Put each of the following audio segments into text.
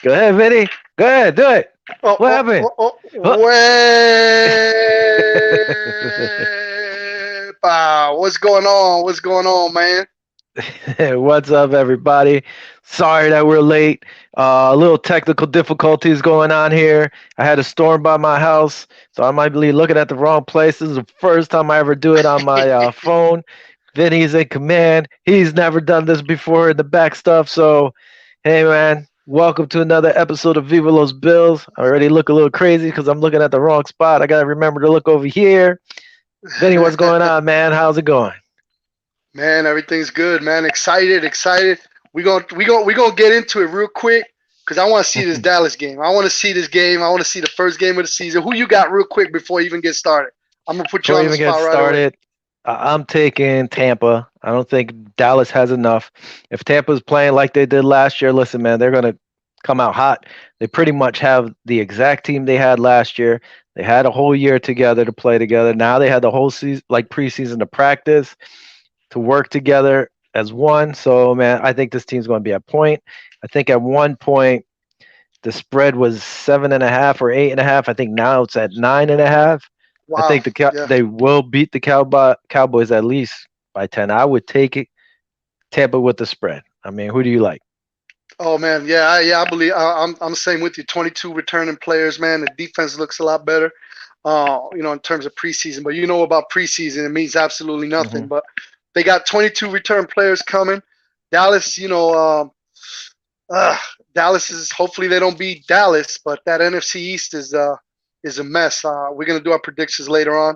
Go ahead, Vinny. Go ahead, do it. Oh, What oh, happened? oh, oh. Huh? What's going on? What's going on, man? What's up, everybody? Sorry that we're late. A little technical difficulties going on here. I had a storm by my house, so I might be looking at the wrong place. This is the first time I ever do it on my phone. Vinny's in command. He's never done this before in the back stuff. So, hey, man, welcome to another episode of Viva Los Bills. I already look a little crazy because I'm looking at the wrong spot. I got to remember to look over here. Vinny, what's going on, man? How's it going? Man, everything's good, man. Excited, excited. We gonna get into it real quick because I want to see this Dallas game. I want to see this game. I want to see the first game of the season. Who you got, real quick, before you even get started? I'm gonna put you Before we on the even get spot right away. started, I'm taking Tampa. I don't think Dallas has enough. If Tampa's playing like they did last year, listen, man, they're going to come out hot. They pretty much have the exact team they had last year. They had a whole year together to play together. Now they had the whole season, like preseason, to practice, to work together as one. So, man, I think this team's going to be at point. I think at one point the spread was 7.5 or 8.5. I think now it's at 9.5. I Wow. think Yeah. they will beat the Cowboys at least by 10. I would take it Tampa with the spread. I mean, who do you like? Oh man, yeah, yeah. I believe I'm the same with you. 22 returning players, man. The defense looks a lot better, in terms of preseason. But you know about preseason, it means absolutely nothing. Hmm. But they got 22 return players coming. Dallas, uh, Dallas is hopefully they don't beat Dallas, but that NFC East is a mess. We're gonna do our predictions later on,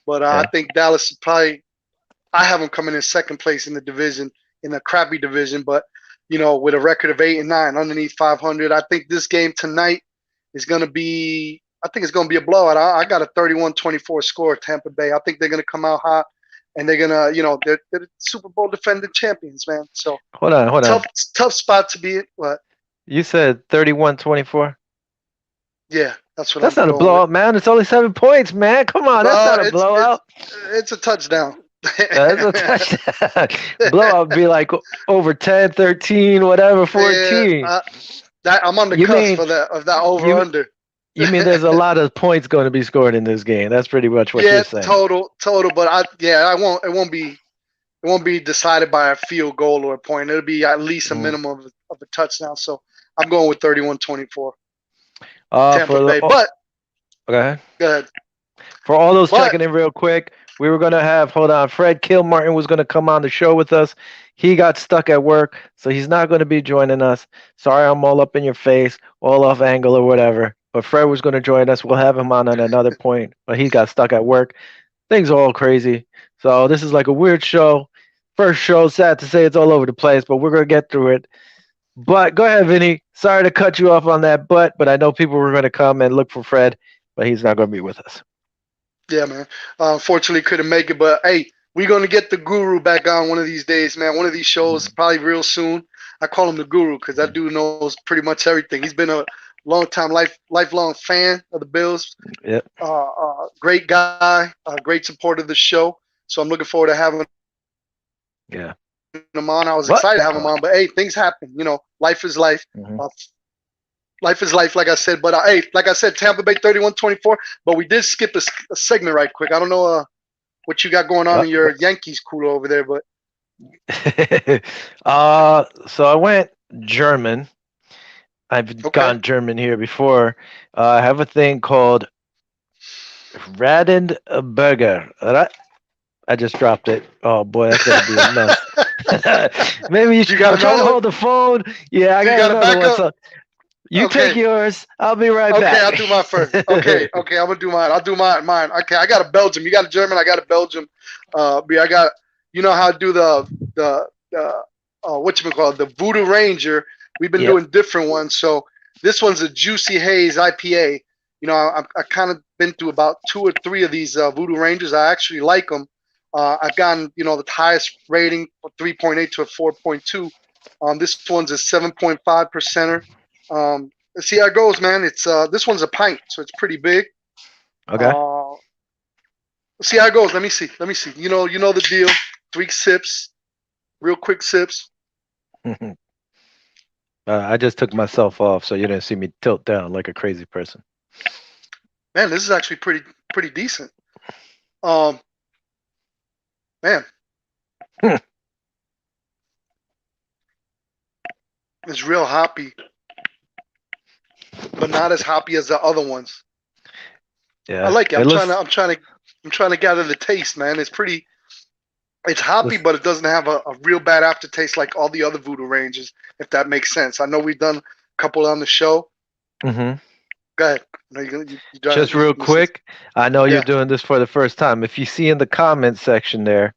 but I Yeah. think Dallas is probably I have them coming in second place in the division, in a crappy division, but with a record of 8-9, underneath 500. I think this game tonight is going to be. I think it's going to be a blowout. I got a 31-24 score, Tampa Bay. I think they're going to come out hot, and they're going to, they're the Super Bowl defending champions, man. So Hold on. tough spot to be in, but You said 31-24. yeah, that's what That's I'm not a going with. blowout, man. It's only 7 points, man. Come on, that's Well, not a blowout. it's a touchdown. That's a touchdown. Blowout would be like over 10, 13, whatever, Yeah, 14. I'm on the You cusp mean of that over you under. you mean there's a lot of points going to be scored in this game? That's pretty much what you're Yeah, saying. total. But I won't. It won't be decided by a field goal or a point. It'll be at least a Mm. minimum of a touchdown. So I'm going with 31-24, Tampa For the Bay. But Okay. go ahead. For all those But checking in real quick, we were gonna have hold on. Fred Kilmartin was gonna come on the show with us. He got stuck at work, so he's not gonna be joining us. Sorry, I'm all up in your face, all off angle or whatever. But Fred was gonna join us. We'll have him on at another point, but he got stuck at work. Things are all crazy. So this is like a weird show. First show, sad to say it's all over the place, but we're gonna get through it. But go ahead, Vinny. Sorry to cut you off on that but I know people were gonna come and look for Fred, but he's not gonna be with us. yeah, man. Unfortunately, couldn't make it. But hey, we're gonna get the Guru back on one of these days, man. One of these shows, probably real soon. I call him the Guru because that dude knows pretty much everything. He's been a long time, lifelong fan of the Bills. Yeah. Great guy, great supporter of the show. So I'm looking forward to having him on. I was excited to have him on, but hey, things happen. What? Life is life. Hmm. Life is life, like I said. But hey, like I said, Tampa Bay 31-24. But we did skip a segment right quick. I don't know what you got going on in your What? Yankees cooler over there, but So I went German. I've okay. gone German here before. I have a thing called Radenburger. I just dropped it. Oh boy, that's gonna be a mess. Maybe You got I'm trying to another one? hold the phone. Yeah, I You got got a another one. backup? So you take Okay. yours. I'll be right Okay, I'll back. do mine first. Okay, okay, I'm gonna do mine. I'll do mine. Okay, I got a Belgium. You got a German. I got a Belgium. I got. You know how I do the what you call it, the Voodoo Ranger. We've been Yep. doing different ones. So this one's a Juicy Haze IPA. I kind of been through about two or three of these Voodoo Rangers. I actually like them. I've gotten the highest rating, 3.8 to a 4.2. This one's a 7.5 percenter. Let's see how it goes, man. It's this one's a pint, so it's pretty big. Okay. Uh, let's see how it goes. Let me see. Let me see. You know the deal. 3 sips, real quick sips. I just took myself off so you didn't see me tilt down like a crazy person. Man, this is actually pretty decent. Um, man, it's real hoppy, but not as hoppy as the other ones. I Yeah, like it. it looks. I'm trying to gather the taste, man. It's hoppy, looks but it doesn't have a real bad aftertaste like all the other Voodoo ranges, if that makes sense. I know we've done a couple on the show. hmm Go ahead. No, Just real you said, quick, I know you're yeah. doing this for the first time. If you see in the comment section there,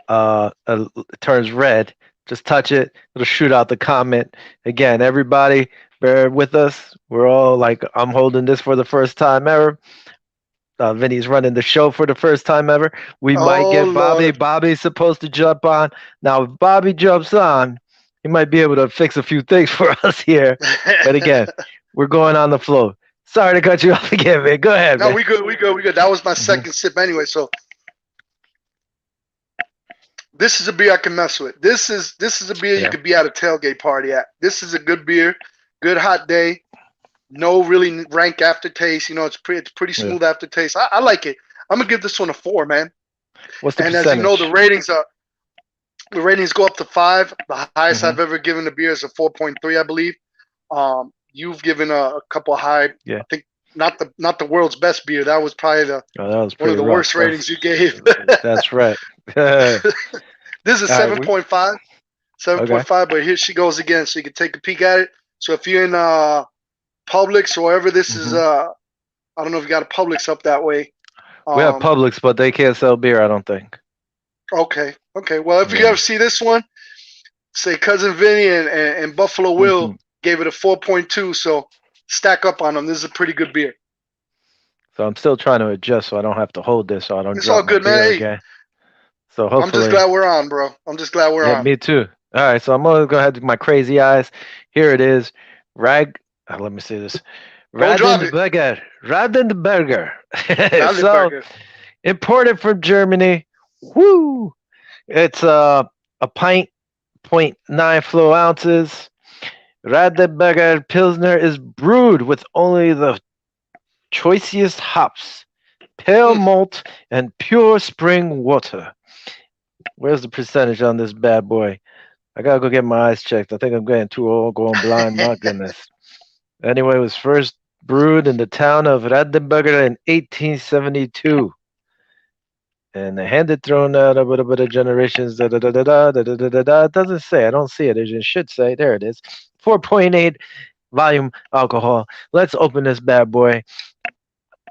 it turns red. Just touch it; it'll shoot out the comment. Again, everybody, bear with us. We're all like, I'm holding this for the first time ever. Vinny's running the show for the first time ever. We might Oh get Bobby. Lord. Bobby's supposed to jump on. Now, if Bobby jumps on, he might be able to fix a few things for us here. But again, we're going on the flow. Sorry to cut you off again, man. Go ahead, No, man. we good. We good. We good. That was my hmm second sip anyway. So this is a beer I can mess with. This is a beer you Yeah. could be at a tailgate party at. This is a good beer. Good hot day. No really rank aftertaste. You know, it's pretty Yeah. smooth aftertaste. I like it. I'm gonna give this one a 4, man. What's the And as you know, percentage? the ratings go up to 5. The highest hmm I've ever given a beer is a 4.3, I believe. You've given a couple high. Yeah. I think not the world's best beer. That was probably the Oh, that was one of pretty the rough. worst ratings you gave. That's right. All This is right. 7.5, Okay. 7.5. But here she goes again, so you can take a peek at it. So if you're in Publix or wherever this is, hmm I don't know if you got a Publix up that way. We have Um, Publix, but they can't sell beer. I don't think. okay, okay. Well, if you Yeah. ever see this one, say cousin Vinny and Buffalo hmm Will gave it a 4.2. So stack up on them. This is a pretty good beer. So I'm still trying to adjust so I don't have to hold this so I don't It's all drop my good, man. beer Hey, again. So I'm just hopefully, glad we're on, bro. I'm just glad we're yeah, on. me too. All right, so I'm gonna go ahead with my crazy eyes. Here it is. Rag. Let me see this. Don't drop it. Radenberger. Radenberger. So Ravenberger. imported from Germany. Woo! It's a pint, point 0.9 flow ounces. Radenberger Pilsner is brewed with only the choicest hops, pale Mm. malt, and pure spring water. Where's the percentage on this bad boy? I gotta go get my eyes checked. I think I'm getting too old, going blind. My goodness. Anyway, it was first brewed in the town of Radenberger in 1872. And they handed thrown out a bit of generations. Da, da, da, da, da, da, da, da, da, da. It doesn't say. I don't see it. It should say. There it is. 4.8 volume alcohol. Let's open this bad boy.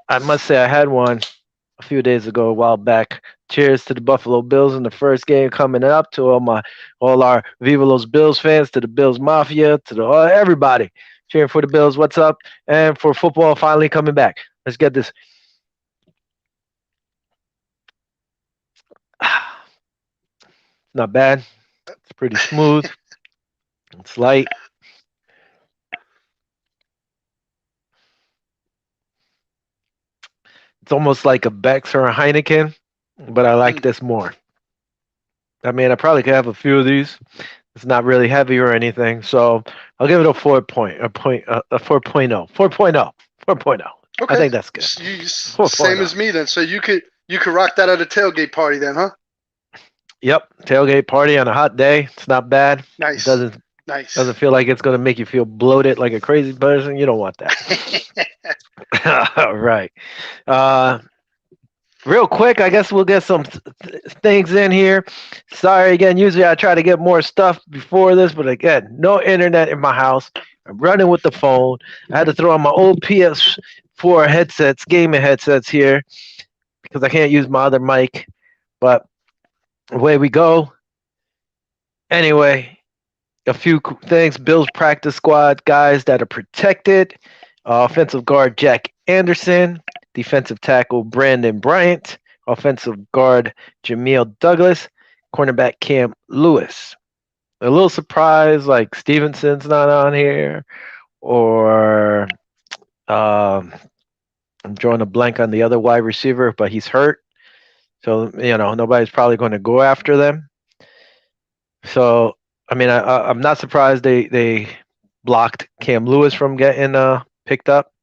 I must say, I had one a few days ago, a while back. Cheers to the Buffalo Bills in the first game coming up. To all our Viva Los Bills fans, to the Bills Mafia, to the everybody cheering for the Bills. What's up? And for football finally coming back. Let's get this. Not bad. It's pretty smooth. It's light. It's almost like a Beck's or a Heineken, but I like Mm. this more. I mean, I probably could have a few of these. It's not really heavy or anything, so I'll give it a 4.0. 4.0. 4.0. I Okay. think that's good. Same 4.0. as me then. So you could rock that at a tailgate party then, huh? Yep, tailgate party on a hot day. It's not bad. It Nice. doesn't Nice. feel like it's gonna make you feel bloated like a crazy person. You don't want that. All right. Uh, Real quick, I guess we'll get some things in here. Sorry again. Usually I try to get more stuff before this, but again, no internet in my house. I'm running with the phone. I had to throw on my old PS4 headsets, gaming headsets here, because I can't use my other mic. But away we go. Anyway, a few things. Bills practice squad guys that are protected. Offensive guard Jack Anderson, defensive tackle Brandon Bryant, offensive guard Jameel Douglas, cornerback Cam Lewis. A little surprised, like Stevenson's not on here, or I'm drawing a blank on the other wide receiver, but he's hurt. So, nobody's probably going to go after them. So, I mean, I'm not surprised they blocked Cam Lewis from getting picked up.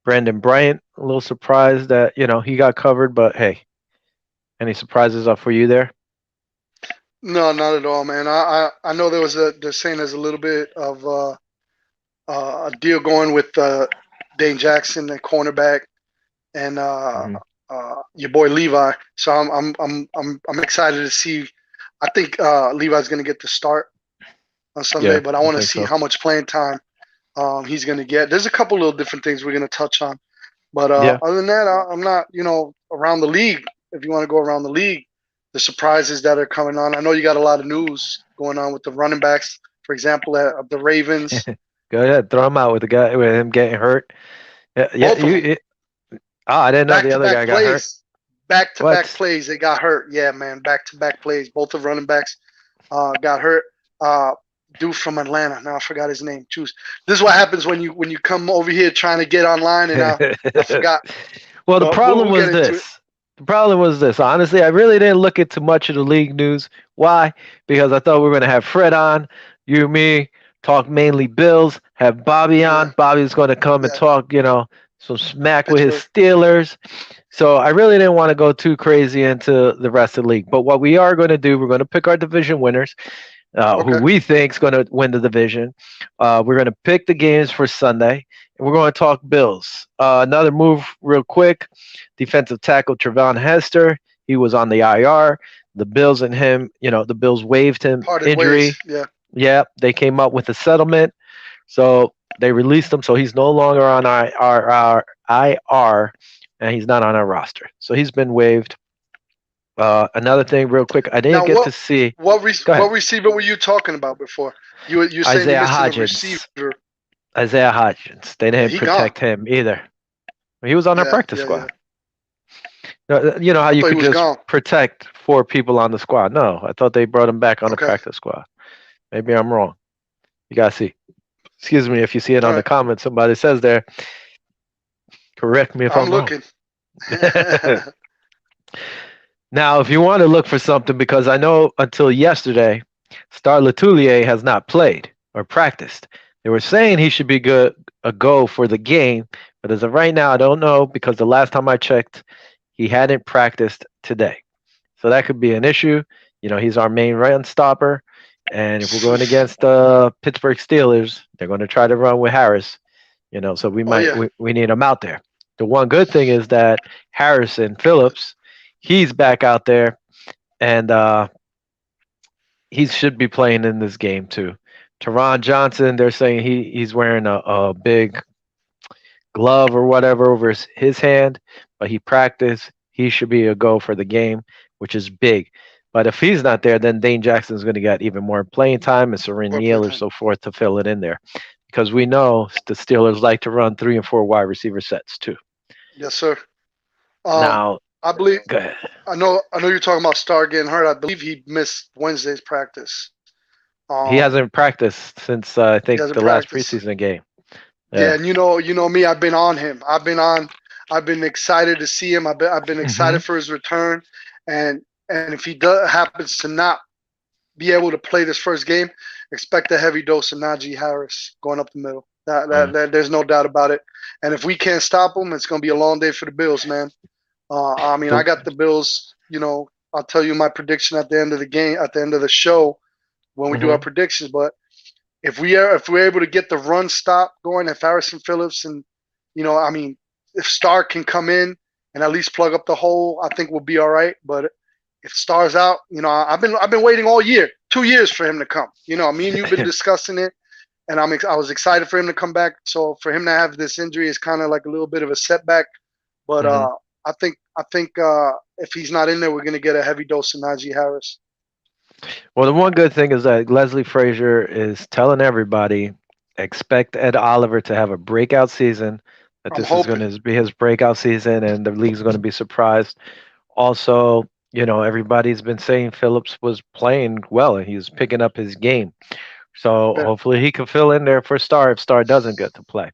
Brandon Bryant, a little surprised that he got covered, but hey, any surprises up for you there? No, not at all, man. I know they're saying there's a little bit of a deal going with Dane Jackson, the cornerback, and Hmm. your boy Levi. So I'm excited to see. I think Levi's going to get the start on Sunday, Yeah, but I I want to think see so. how much playing time he's going to get. There's a couple little different things we're going to touch on, but Yeah. other than that, I'm not, around the league. If you want to go around the league, the surprises that are coming on. I know you got a lot of news going on with the running backs, for example, of the Ravens. Go ahead, throw him out with the guy with him getting hurt. Yeah, yeah. Both of them, I didn't know back the to other back guy got hurt. plays, back to back What? plays. They got hurt. Yeah, man, back to back plays. Both of running backs got hurt. Uh, Dude from Atlanta. Now I forgot his name. Choose. This is what happens when you come over here trying to get online, and I forgot. Well, the But problem we'll was get into it. this. The problem was this. Honestly, I really didn't look into much of the league news. Why? Because I thought we were going to have Fred on, you, me, talk mainly Bills, have Bobby Yeah, on. Bobby's going to come and yeah. talk, some smack with his Pittsburgh. Steelers. So I really didn't want to go too crazy into the rest of the league. But what we are going to do, we're going to pick our division winners, who Okay. we think is going to win the division. We're going to pick the games for Sunday, and we're going to talk Bills. Another move, real quick: defensive tackle Trevon Hester. He was on the IR. The Bills and him, the Bills waived him Parted injury. ways. Yeah. Yeah, they came up with a settlement, so they released him. So he's no longer on our IR, and he's not on our roster. So he's been waived. Another thing, real quick, I didn't Now get to see. Go ahead. what receiver were you talking about before? You're saying you're Isaiah missing a receiver. Hodgins. Isaiah Hodgins. They Yeah, didn't he gone. protect him either. He was on our Yeah, practice yeah, yeah. squad. You know how I you thought he could was just gone. protect four people on the squad? No, I thought they brought him back on the Okay. practice squad. Maybe I'm wrong. You gotta see. Excuse me if you see it All on the right. comments. Somebody says there. Correct me if I'm I'm wrong. looking. Now, if you want to look for something, because I know until yesterday, Star Latulier has not played or practiced. They were saying he should be good a go for the game, but as of right now, I don't know because the last time I checked, he hadn't practiced today. So that could be an issue. He's our main run stopper, and if we're going against the Pittsburgh Steelers, they're going to try to run with Harris. So we Oh might yeah. we need him out there. The one good thing is that Harrison Phillips, he's back out there, and he should be playing in this game too. Teron Johnson, they're saying he's wearing a big glove or whatever over his hand, but he practiced. He should be a go for the game, which is big. But if he's not there, then Dane Jackson's going to get even more playing time and Seren More Neal or playtime. so forth to fill it in there. Because we know the Steelers like to run 3 and 4 wide receiver sets too. Yes, sir. Um, Now, I believe go ahead. I know you're talking about Star getting hurt. I believe he missed Wednesday's practice. He Um, hasn't practiced since I he think hasn't the last practiced. preseason game. Yeah, Yeah. and you know me. I've been on him. I've been excited to see him. I've been Hmm. excited for his return, and if he happens to not be able to play this first game, expect a heavy dose of Najee Harris going up the middle. There's no doubt about it. And if we can't stop him, it's going to be a long day for the Bills, man. I mean, I The, got the Bills. I'll tell you my prediction at the end of the game, at the end of the show when we do our hmm predictions. But if we're able to get the run stop going, if Harrison Phillips and I mean, if Star can come in and at least plug up the hole, I think we'll be all right. But if Star's out, I've been waiting all year, 2 years for him to come. Me and you've been discussing it, and I was excited for him to come back. So for him to have this injury is kind of like a little bit of a setback. But hmm I think if he's not in there, we're gonna get a heavy dose of Najee Harris. Well, the one good thing is that Leslie Frazier is telling everybody expect Ed Oliver to have a breakout season. That I'm this is going hoping. to be his breakout season, and the league's going to be surprised. Also, everybody's been saying Phillips was playing well and he was picking up his game. So Yeah. hopefully he can fill in there for Star if Star doesn't get to play.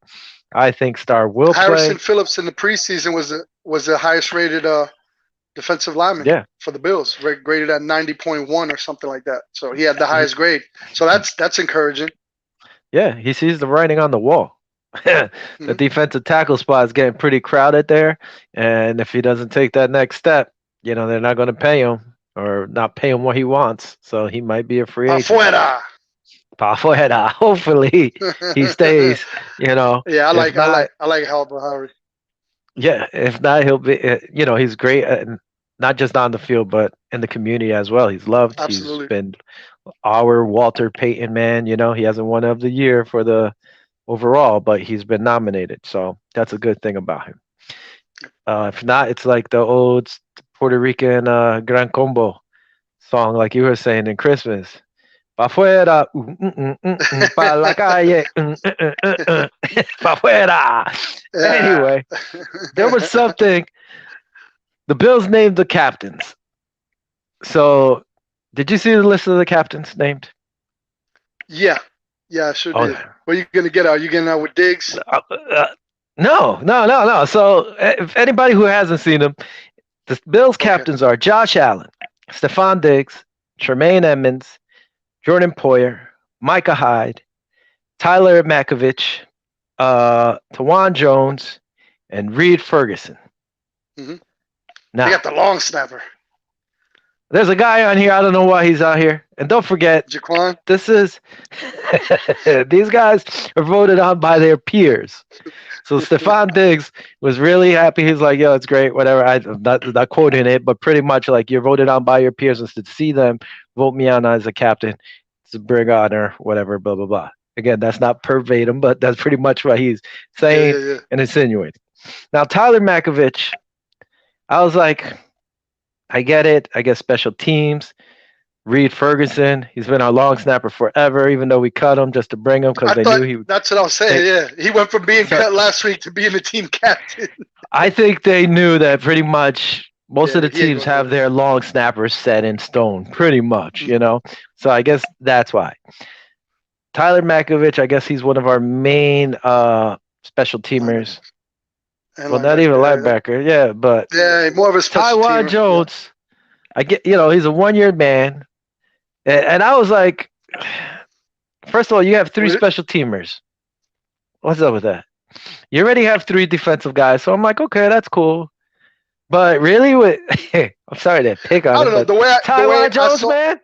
I think Star will Harrison play. Phillips in the preseason was the highest rated defensive lineman Yeah, for the Bills, graded at 90.1 or something like that. So he had the highest grade. So that's encouraging. Yeah, he sees the writing on the wall. The Hmm. defensive tackle spot is getting pretty crowded there, and if he doesn't take that next step, they're not going to pay him or not pay him what he wants. So he might be a free Pa agent. fuera. Pa fuera. Hopefully he stays. Yeah, If not, I like Halber Harry. yeah, if not, he'll be. He's great, not just on the field, but in the community as well. He's loved. He's Absolutely. been our Walter Payton man. He hasn't won of the year for the overall, but he's been nominated. So that's a good thing about him. If not, it's like the old Puerto Rican Gran Combo song, like you were saying in Christmas. Pa fuera, pa la calle, pa fuera. Yeah. Anyway, there was something. The Bills named the captains. So, did you see the list of the captains named? Yeah. Yeah, I sure Oh, did. What are you gonna get out? You getting out with Diggs? no, no, no, no. So, if anybody who hasn't seen them, the Bills Okay. captains are Josh Allen, Stephon Diggs, Tremaine Edmonds, Jordan Poyer, Micah Hyde, Tyler Makovich, Tawan Jones, and Reed Ferguson. Hmm. They Now, got the long snapper, there's a guy on here. I don't know why he's out here. And don't forget, Jaquan. this is these guys are voted on by their peers. So Stephon Diggs was really happy. He's like, "Yo, it's great, whatever." I'm not quoting it, but pretty much like you're voted on by your peers, and to see them vote me on as a captain to bring honor, whatever, blah blah blah. Again, that's not verbatim, but that's pretty much what he's Yeah, saying yeah, yeah. and insinuating. Now, Tyler Makovich, I was like, I get it. I get special teams. Reed Ferguson, he's been our long snapper forever, even though we cut him just to bring him because I they thought knew he would. that's what I was They, saying. Yeah, he went from being so cut last week to being the team captain. I think they knew that pretty much most of Yeah, the he ain't teams gonna do have it. their long snappers set in stone, pretty much. Mhm. So I guess that's why. Tyler Makovich, I guess he's one of our main special Linebacker teamers. and Well, not linebacker. even a Yeah, linebacker, yeah, but yeah, more of a special Taiwan teamer. Yeah. Jones, I get, he's a 1 year man. And I was like, first of all, you have three With special teamers. What's up with that? You already have three defensive guys, so I'm like, okay, that's cool. But really, with I'm sorry to pick on I him, don't know but the way Taiwan I Jones, saw. man.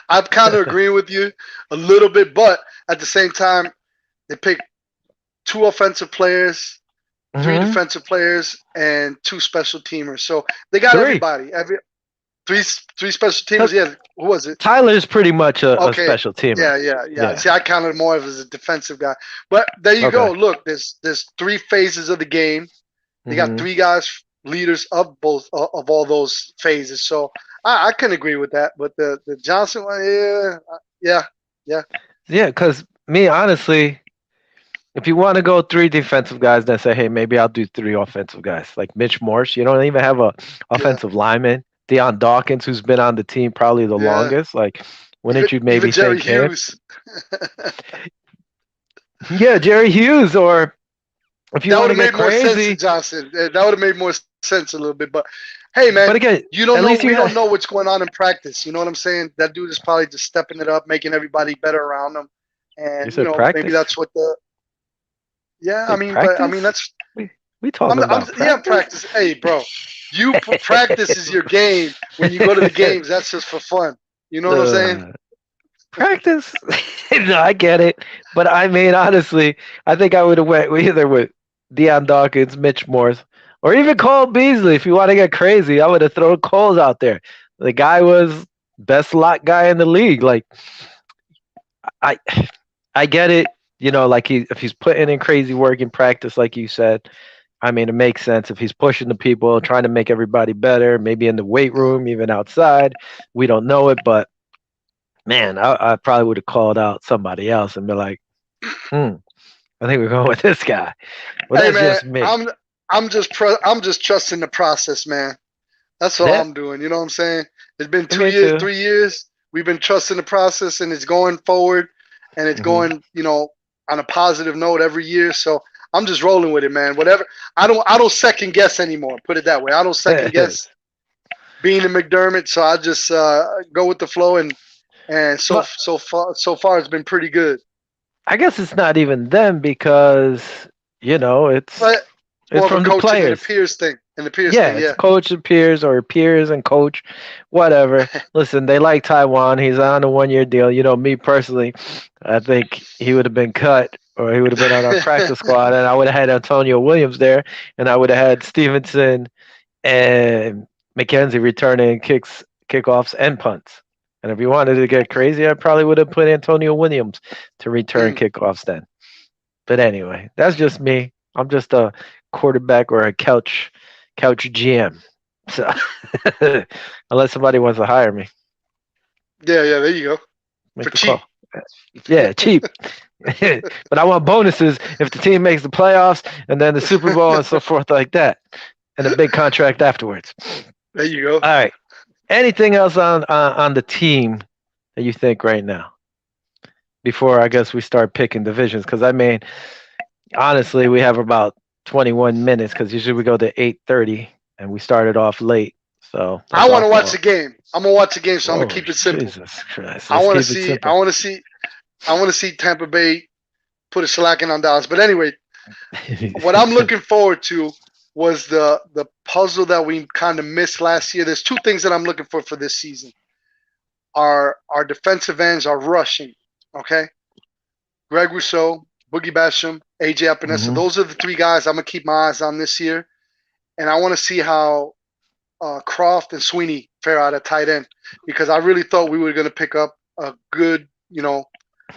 I'm kind of agreeing with you a little bit, but at the same time, they picked two offensive players, three Hmm. defensive players, and two special teamers. So they got Three. everybody. Three special teamers. Because Yeah, who was it? Tyler's pretty much a Okay. special teamer. Yeah, yeah, yeah. Yeah. See, I counted more of as a defensive guy. But there you Okay. go. Look, there's three phases of the game. They got Hmm. three guys, leaders of both of all those phases. So I can agree with that. But the Johnson one, yeah, yeah, yeah. Yeah, because me, honestly, if you want to go three defensive guys, then say, hey, maybe I'll do three offensive guys. Like Mitch Morse, you don't even have a Yeah, offensive lineman. Deion Dawkins, who's been on the team probably the yeah. longest. Like, Even wouldn't you even maybe Jerry think him? Hughes. Yeah, Jerry Hughes, or if you That want would to have get made more sense to crazy. Johnson. That would have made more sense a little bit. But hey, But man, again, you don't at know. least We you don't have know what's going on in practice. You know what I'm saying? That dude is probably just stepping it up, making everybody better around him. you And said maybe practice. that's what the. Yeah, I Say mean, but I practice. mean that's. We talking I'm about yeah, practice. practice. Hey, bro, practice is your game. When you go to the games, that's just for fun. You know what I'm saying? uh, practice. No, I get it, but I mean, honestly, I think I would have went either with Deion Dawkins, Mitch Morse, or even Cole Beasley. If you want to get crazy, I would have thrown Coles out there. The guy was best slot guy in the league. Like I, I get it. Like if he's putting in crazy work in practice, like you said, I mean, it makes sense if he's pushing the people, trying to make everybody better, maybe in the weight Mhm. room, even outside. We don't know it, but man, I probably would have called out somebody else and be like, hmm, I think we're going with this guy. Well, Hey, that's man, just me. I'm just trusting the process, man. That's all Yeah, I'm doing. You know what I'm saying? It's been two me years, too. 3 years. We've been trusting the process, and it's going forward, and it's Hmm. going, on a positive note every year. So I'm just rolling with it, man. Whatever. I don't second guess anymore. Put it that way. I don't second guess being in McDermott. So I just go with the flow and and But so far it's been pretty good. I guess it's not even them because it's But it's more of a from the coaching and a players. peers thing. And the peers Yeah, thing, it's yeah. coach and peers or peers and coach, whatever. Listen, they like Taiwan. He's on a 1 year deal. Me personally, I think he would have been cut or he would have been on our practice squad, and I would have had Antonio Williams there, and I would have had Stevenson and McKenzie returning kickoffs, and punts. And if you wanted to get crazy, I probably would have put Antonio Williams to return Mm. kickoffs then. But anyway, that's just me. I'm just a quarterback or a couch GM. So unless somebody wants to hire me, Yeah, there you go. make For the cheap. call. Yeah, cheap. But I want bonuses if the team makes the playoffs and then the Super Bowl and so forth like that, and a big contract afterwards. There you go. All right. Anything else on the team that you think right now? Before I guess we start picking divisions, because I mean, honestly, we have about 21 minutes because usually we go to 8:30 and we started off late, so I that's want our to watch the fault. game. I'm gonna watch the game, so I'm gonna Oh keep it simple. Jesus Christ! I Let's want to keep it see. I simple. want to see. I want to see Tampa Bay put a shellacking on Dallas. But anyway, what I'm looking forward to was the puzzle that we kind of missed last year. There's two things that I'm looking for this season. Our defensive ends are rushing. Okay, Greg Rousseau, Boogie Basham, AJ Epinesa. Hmm. Those are the three guys I'm gonna keep my eyes on this year, and I want to see how Croft and Sweeney fare out at tight end because I really thought we were gonna pick up a good,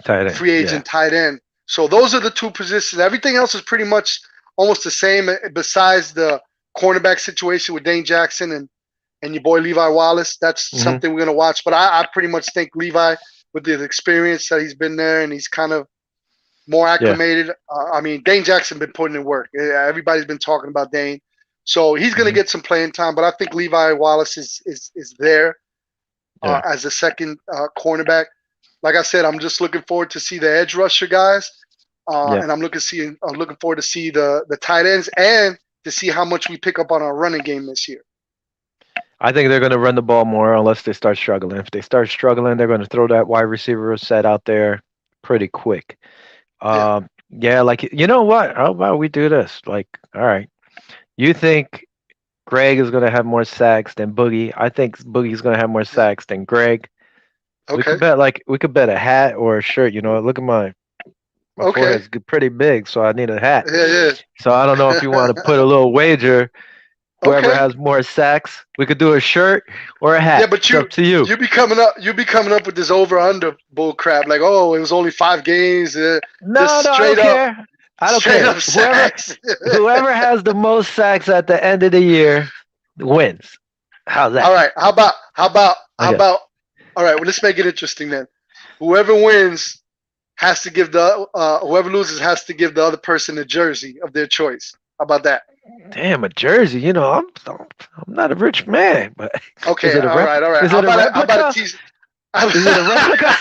Tight end. free Yeah. agent tight end. So those are the two positions. Everything else is pretty much almost the same, besides the cornerback situation with Dane Jackson and your boy Levi Wallace. That's Hmm. something we're gonna watch. But I pretty much think Levi, with the experience that he's been there and he's kind of more Yeah. acclimated. I mean, Dane Jackson been putting in work. Everybody's been talking about Dane, so he's gonna Hmm. get some playing time. But I think Levi Wallace is there Yeah. as a second cornerback. Like I said, I'm just looking forward to see the edge rusher guys, Yeah. and I'm looking forward to see the tight ends and to see how much we pick up on our running game this year. I think they're going to run the ball more unless they start struggling. If they start struggling, they're going to throw that wide receiver set out there pretty quick. Yeah. Yeah, like you know what? How about we do this? Like, all right, you think Greg is going to have more sacks than Boogie? I think Boogie's going to have more sacks than Greg. Okay. We could bet a hat or a shirt. Look at my Okay. forehead's pretty big, so I need a hat. Yeah. So I don't know if you want to put a little wager. Whoever Okay. has more sacks, we could do a shirt or a Yeah, hat. but It's up to you. you be coming up with this over under bull crap like, oh, it was only 5 games, No, just no, I don't straight up care. I don't straight care. up sacks. Whoever has the most sacks at the end of the year wins. How's All that? right, how Okay. about all right, well, let's make it interesting then. Whoever wins has to give whoever loses has to give the other person a jersey of their choice. How about that? Damn, a jersey. I'm not a rich man, but is Okay, it a all right, all right. is it a How about a replica? t Is it a replica?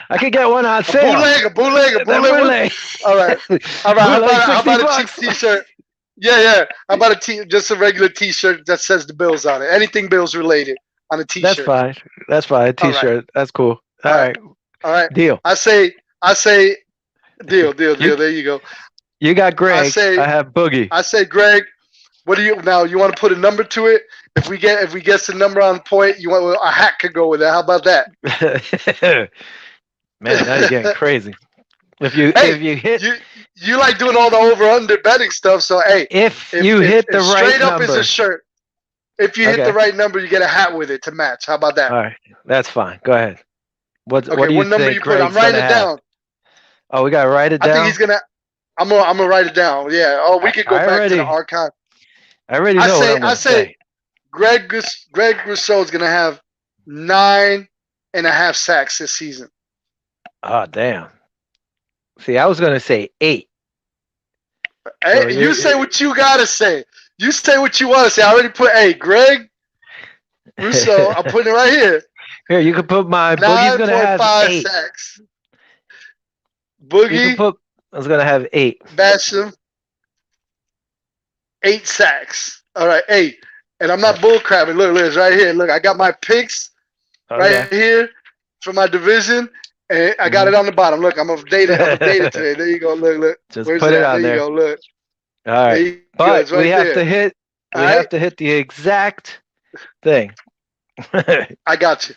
I could get one on sale. a bootleg, The bootleg. All right, all right. Bootleg How 60 about a cheap bucks. T-shirt? Yeah. How about just a regular T-shirt that says the Bills on it? Anything Bills related on a That's T-shirt. fine. That's fine. A All right, t-shirt. That's cool. All all right, right. all right. Deal. I say, deal. You There you go. you got I Greg. say, I have Boogie. I say, Greg. What do you now? You want to put a number to it? If we get the number on point, you want a hat could go with it. How about that? Man, now you're getting crazy. If you Hey, if you hit you like doing all the over under betting stuff. So hey, if you hit the if right straight up is a number. shirt, if you hit Okay. the right number, you get a hat with it to match. How about that? All right. That's fine. Go ahead. What Okay, do you what number think you put? I'm Greg's writing gonna it have? down. Oh, we gotta write it I think down. he's gonna. I'm gonna write it down. Yeah. Oh, we could go I back to the already archive. I already know what I'm I gonna say say. Greg Rousseau is gonna have 9.5 sacks this season. Oh damn. See, I was gonna say 8. So Hey, you say what you gotta say. You say what you want to say. I already put. Hey, Greg Rousseau. I'm putting it right here. Here, you can put my Boogie's gonna have 9.5 8. sacks. You can Boogie put I was gonna have 8. Basham 8 sacks. All right, 8. And I'm not bullcrapping. Look, it's right here. Look, I got my picks Okay. right here for my division, and I got Hmm. it on the bottom. Look, I'm updated. I'm updated today. There you go. Look, look. Just Where's put it it at? There on you there. go. Look. All There right. you go. It's right But we there. have to hit All right. the exact thing. All I got you.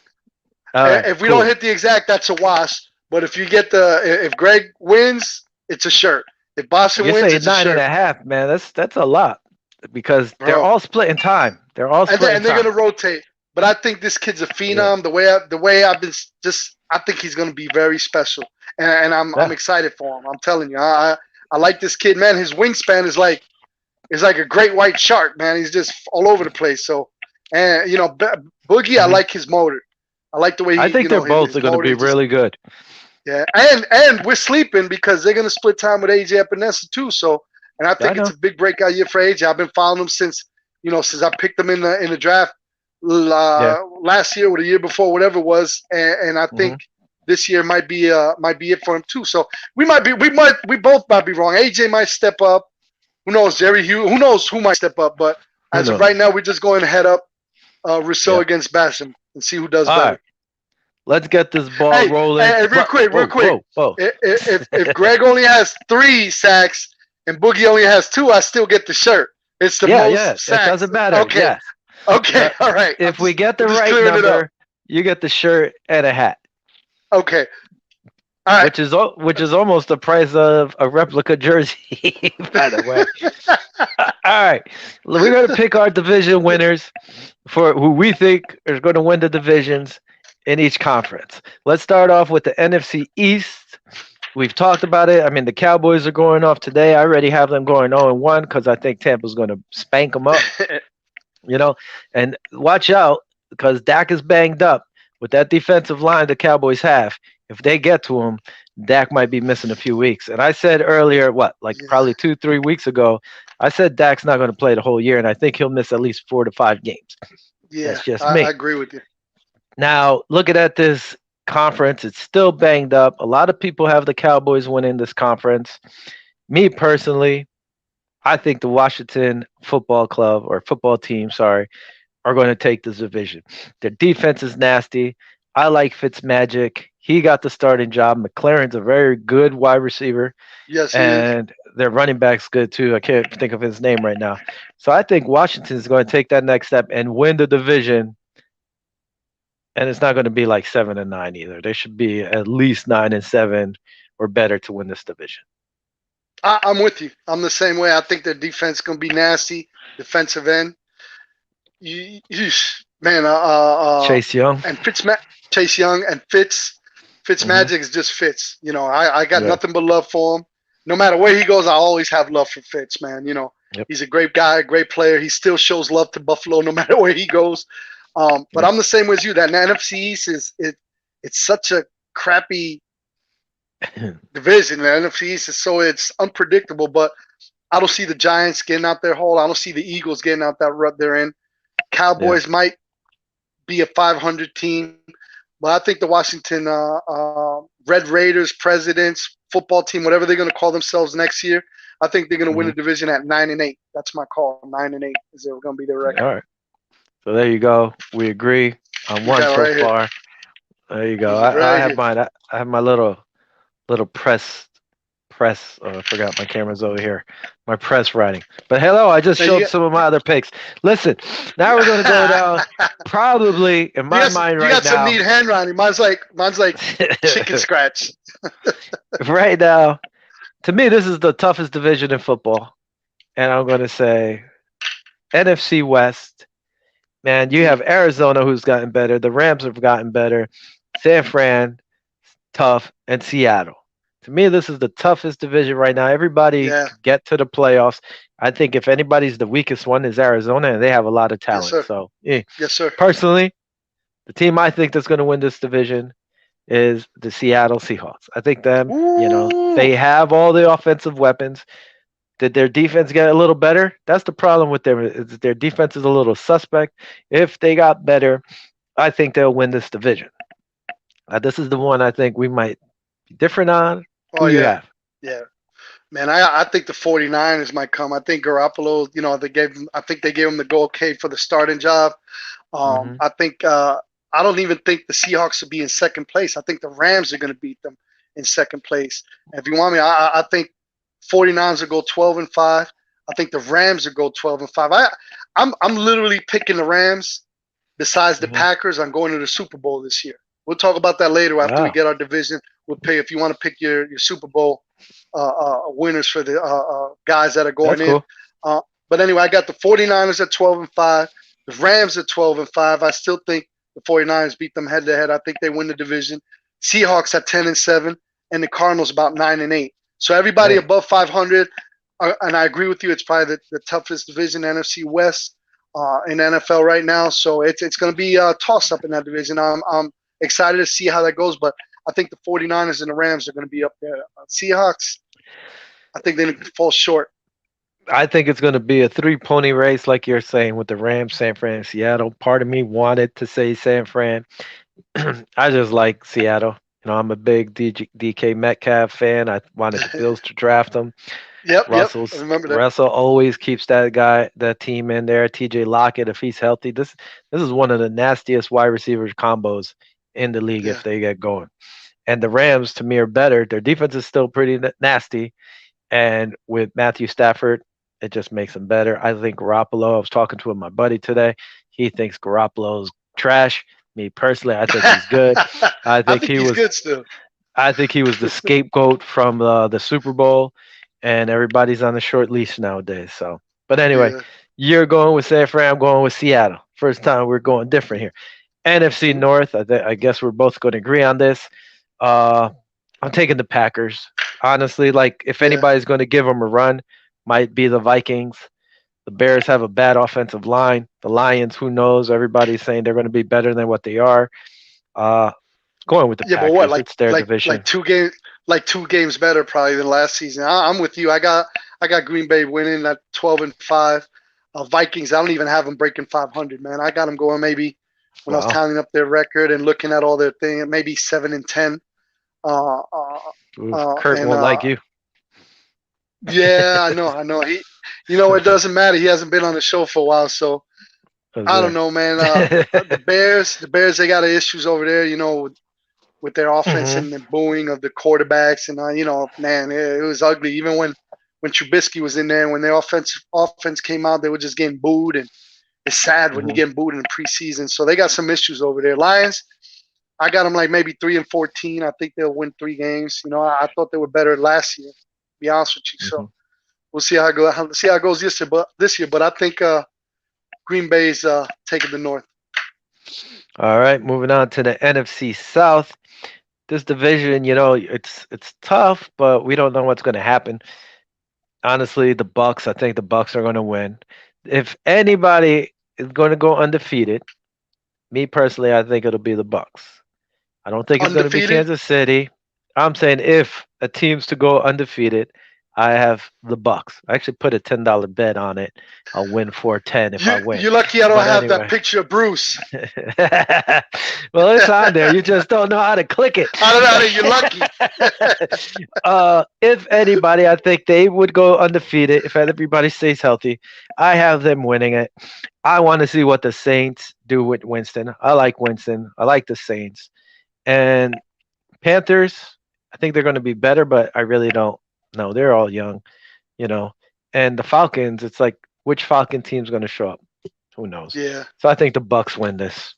right, If we don't cool. hit the exact, that's a wash. But if you get if Greg wins, it's a shirt. If Boston You're wins, saying it's a nine and shirt, a half, man. That's a lot because they're bro. all splitting time. They're all splitting And they're time. gonna rotate. But I think this kid's a Yeah. phenom. The way I've been just, I think he's gonna be very special, and I'm Yeah. excited for him. I'm telling you, I like this kid, man. His wingspan is like a great white shark, man. He's just all over the place. So, and Boogie, I Hmm. like his motor. I like the way I he, think they're both his going to motor be is just really good. yeah. And we're sleeping because they're gonna split time with AJ Epinesa too. So, and I I think it's know. a big breakout year for AJ. I've been following him since since I picked him in the draft Yeah. last year or the year before, whatever it was, and I think Hmm. this year might be it for him too. So we both might be wrong. AJ might step up. Who knows, Jerry Hughes? Who knows who might step up? But Who as of right knows? now, we're just going to head up Rousseau Yeah. against Basham and see who does All better. right. Let's get this ball Hey, rolling. hey, real But quick, real whoa, quick. whoa, whoa. If Greg only has 3 sacks and Boogie only has 2, I still get the shirt. It's the Yeah, yeah. most It sacks. doesn't matter. Okay, Yes. okay, Uh, all right. if we get I'm the just right clearing it up. number, you get the shirt and a hat, Okay, all right. which is almost the price of a replica jersey, by the way. All right. We're going to pick our division winners for who we think is going to win the divisions in each conference. Let's start off with the NFC East. We've talked about it. I mean, the Cowboys are going off today. I already have them going 0-1 because I think Tampa's going to spank them up, you know. And watch out because Dak is banged up with that defensive line the Cowboys have. If they get to him, Dak might be missing a few weeks. And I said earlier, like Yeah, probably 2, 3 weeks ago, I said Dak's not going to play the whole year, and I think he'll miss at least 4 to 5 games. yeah, That's just I me. agree with you. Now, looking at this conference, it's still banged up. A lot of people have the Cowboys winning this conference. Me personally, I think the Washington football club or football team, sorry, are going to take this division. Their defense is nasty. I like Fitzmagic. He got the starting job. McLaren's a very good wide receiver, Yes, he is. and their running back's good too. I can't think of his name right now. So I think Washington is going to take that next step and win the division. And it's not going to be like 7-9 either. They should be at least 9-7 or better to win this division. I'm with you. I'm the same way. I think their defense is going to be nasty. Defensive end. Man, Chase Young. and Chase Young and Hmm. Fitzmagic is just Fitz. I got Yeah. nothing but love for him. No matter where he goes, I always have love for Fitz, man. Yep. He's a great guy, a great player. He still shows love to Buffalo no matter where he goes. But Yep. I'm the same way as you. That NFC East it's such a crappy division. The NFC East is it's unpredictable. But I don't see the Giants getting out their hole. I don't see the Eagles getting out that rut they're in. Yeah. Cowboys might be a 500 team, but I think the Washington Red Raiders, Presidents, football team, whatever they're going to call themselves next year, I think they're going to win Hmm. the division at 9-8. That's my call. 9-8 is going to be their All record. right. So there you go. We agree on You one got it so right here. far. There you go. I Right have here. mine. I have my little press. Oh, I forgot my camera's over here. My press writing. But hello, I just Now showed some of my other picks. Listen, now we're going to go down. Probably in my mind you right got some now. neat handwriting. Mine's like chicken scratch. Right now, to me, this is the toughest division in football, and I'm going to say NFC West. Man, you have Arizona who's gotten better. The Rams have gotten better. San Fran, tough, and Seattle. To me, this is the toughest division right now. Everybody Yeah. could get to the playoffs. I think if anybody's the weakest one is Arizona, and they have a lot of Yes, talent. sir. So, yeah. Yes, sir. Personally, the team I think that's going to win this division is the Seattle Seahawks. I think them, Ooh. they have all the offensive weapons. Did their defense get a little better? That's the problem with them. Is their defense is a little suspect. If they got better, I think they'll win this division. This is the one I think we might be different on. Oh Who you yeah. have? Yeah. Man, I think the 49ers might come. I think Garoppolo, I think they gave him the go okay for the starting job. Hmm. I think I don't even think the Seahawks will be in second place. I think the Rams are going to beat them in second place. And if you want me, I think 49ers will go 12-5. I think the Rams will go 12-5. I'm literally picking the Rams. Besides the Hmm. Packers, I'm going to the Super Bowl this year. We'll talk about that later after we Ah, get our division. We'll pay if you want to pick your Super Bowl winners for the guys that are going that's in. cool. Uh, but anyway, I got the 49ers at 12-5, the Rams at 12-5. I still think the 49ers beat them head to head. I think they win the division. Seahawks at 10-7, and the Cardinals about 9-8. So everybody Hey, above 500, and I agree with you. It's probably the toughest division, NFC West, in NFL right now. So it's going to be a toss up in that division. I'm excited to see how that goes, but I think the 49ers and the Rams are going to be up there. Seahawks, I think they fall short. I think it's going to be a three-pony race, like you're saying, with the Rams, San Fran, and Seattle. Part of me wanted to say San Fran. I just like Seattle. I'm a big DK Metcalf fan. I wanted the Bills to draft him. Yep. I Russell's remember that. Russell always keeps that team in there. TJ Lockett, if he's healthy, this is one of the nastiest wide receivers combos in the league Yeah. if they get going. And the Rams, to me, are better. Their defense is still pretty nasty, and with Matthew Stafford, it just makes them better. I think Garoppolo. I was talking to my buddy today. He thinks Garoppolo's trash. Me personally, I think he's good. I I think think he he's was. good still. I think he was the scapegoat from the Super Bowl, and everybody's on the short leash nowadays. So, but anyway, Yeah. you're going with San Fran. I'm going with Seattle. First time we're going different here. NFC North. I guess we're both going to agree on this. Uh, I'm taking the Packers. Honestly, like if Yeah. anybody's going to give them a run, might be the Vikings. The Bears have a bad offensive line. The Lions, who knows? Everybody's saying they're going to be better than what they are. Uh, going with the Yeah, but what? Packers. Like It's their like division. like 2 games, like 2 games better probably than last season. I'm with you. I got Green Bay winning at 12-5. Vikings, I don't even have them breaking 500, man. I got them going maybe when I was Wow. tallying up their record and looking at all their things, maybe 7-10. Uh, uh, Ooh, Kurt and won't like you. Yeah, I know. It doesn't matter. He hasn't been on the show for a while, so I don't know, man. The Bears, they got issues over there, with their offense Hmm. and the booing of the quarterbacks, and man, it was ugly. Even when Trubisky was in there, and when their offense came out, they were just getting booed, and it's sad when you're Hmm. getting booed in the preseason. So they got some issues over there. Lions, I got them like maybe 3-14. I think they'll win 3 games. I thought they were better last year. To be honest with you, so Hmm. we'll see how it goes this year. But I think Green Bay's taking the North. All right, moving on to the NFC South. This division, it's tough, but we don't know what's going to happen. Honestly, the Bucks. I think the Bucks are going to win. If anybody is going to go undefeated, me personally, I think it'll be the Bucks. I don't think it's going to be Undefeated. Kansas City. I'm saying if a team's to go undefeated, I have the Bucks. I actually put a $10 bet on it. I'll win 410 if I win. You're lucky I don't But have that anyway. picture of Bruce. Well, it's on there. You just don't know how to click it. I don't know. You're lucky. If anybody, I think they would go undefeated if everybody stays healthy. I have them winning it. I want to see what the Saints do with Winston. I like Winston. I like the Saints. And Panthers, I think they're going to be better, but I really don't know. They're all young, you know. And the Falcons, it's like which Falcon team's going to show up? Who knows? Yeah. So I think the Bucks win this.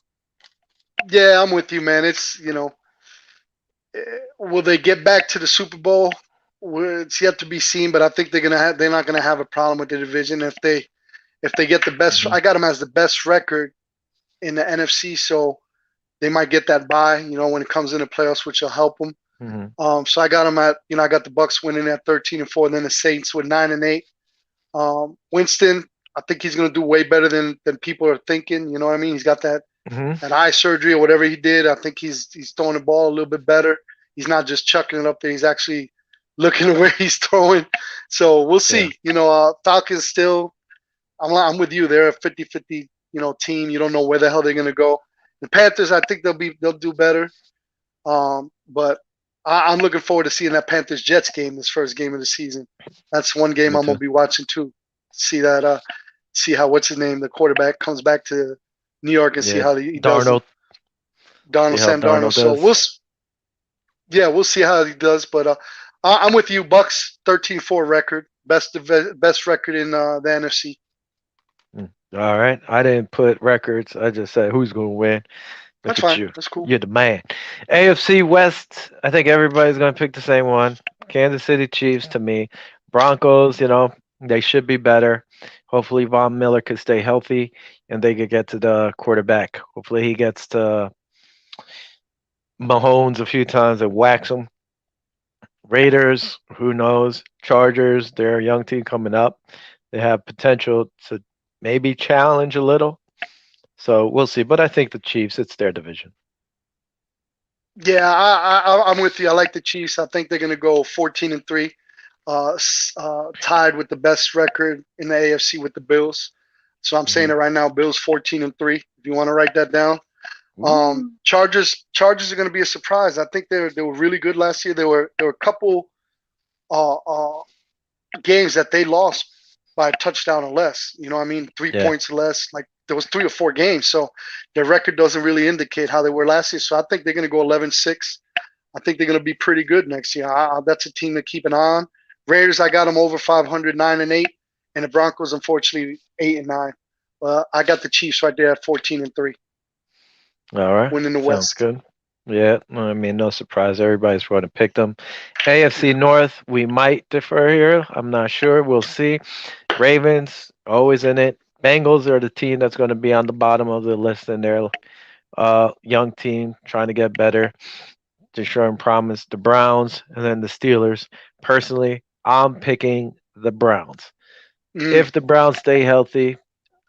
Yeah, I'm with you, man. Will they get back to the Super Bowl? It's yet to be seen, but I think they're not gonna have a problem with the division if they get the best. Hmm. I got them as the best record in the NFC, so they might get that bye. When it comes into playoffs, which will help them. Hmm. So I got them at I got the Bucks winning at 13-4, and then the Saints with 9-8. Winston, I think he's gonna do way better than people are thinking. You know what I mean? He's got Hmm. that eye surgery or whatever he did. I think he's throwing the ball a little bit better. He's not just chucking it up there. He's actually looking at where he's throwing. So we'll Yeah. see. Falcons still. I'm with you. They're a 50-50 team. You don't know where the hell they're gonna go. The Panthers, I think they'll do better. But I'm looking forward to seeing that Panthers Jets game, this first game of the season. That's one game Me I'm gonna too. be watching too. See how what's his name, the quarterback comes back to New York and see Yeah. how he does it. Darnold. See Donald how Sam Darnold. Darnold So does. yeah, we'll see how he does. But I'm with you. Bucks 13-4 record, best record in the NFC. All right. I didn't put records. I just said who's going to win. Look That's at fine. you. That's cool. You're the man. AFC West, I think everybody's going to pick the same one. Kansas City Chiefs to me. Broncos, they should be better. Hopefully Von Miller could stay healthy and they could get to the quarterback. Hopefully he gets to Mahomes a few times and whacks him. Raiders, who knows? Chargers, they're a young team coming up. They have potential to maybe challenge a little. So we'll see. But I think the Chiefs, it's their division. Yeah, I'm with you. I like the Chiefs. I think they're going to go 14-3, tied with the best record in the AFC with the Bills. So I'm saying Mhm. it right now. Bills 14-3. If you want to write that down. Ooh. Chargers are going to be a surprise. I think they were really good last year. There were a couple uh, uh, games that they lost by a touchdown or less. You know what I mean? Three Yeah. points or less. Like there was 3 or 4 games. So their record doesn't really indicate how they were last year. So I think they're going to go 11-6. I think they're going to be pretty good next year. That's a team to keep an eye on. Raiders, I got them over 500, 9-8, and the Broncos, unfortunately, 8-9. I got the Chiefs right there at 14-3, All right. winning the Sounds West. good. Yeah. I mean, no surprise. Everybody's going to pick them. AFC Yeah. North, we might differ here. I'm not sure. We'll see. Ravens, always in it. Bengals are the team that's going to be on the bottom of the list in their young team trying to get better. Just showing promise. The Browns and then the Steelers. Personally, I'm picking the Browns. Mm. If the Browns stay healthy,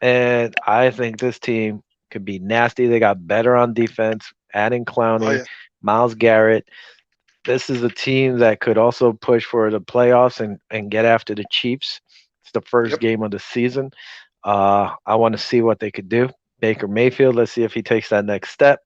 and I think this team could be nasty. They got better on defense, adding Oh Clowney, yeah. Miles Garrett. This is a team that could also push for the playoffs and get after the Chiefs. It's the first Yep. game of the season. I want to see what they could do. Baker Mayfield, let's see if he takes that next step.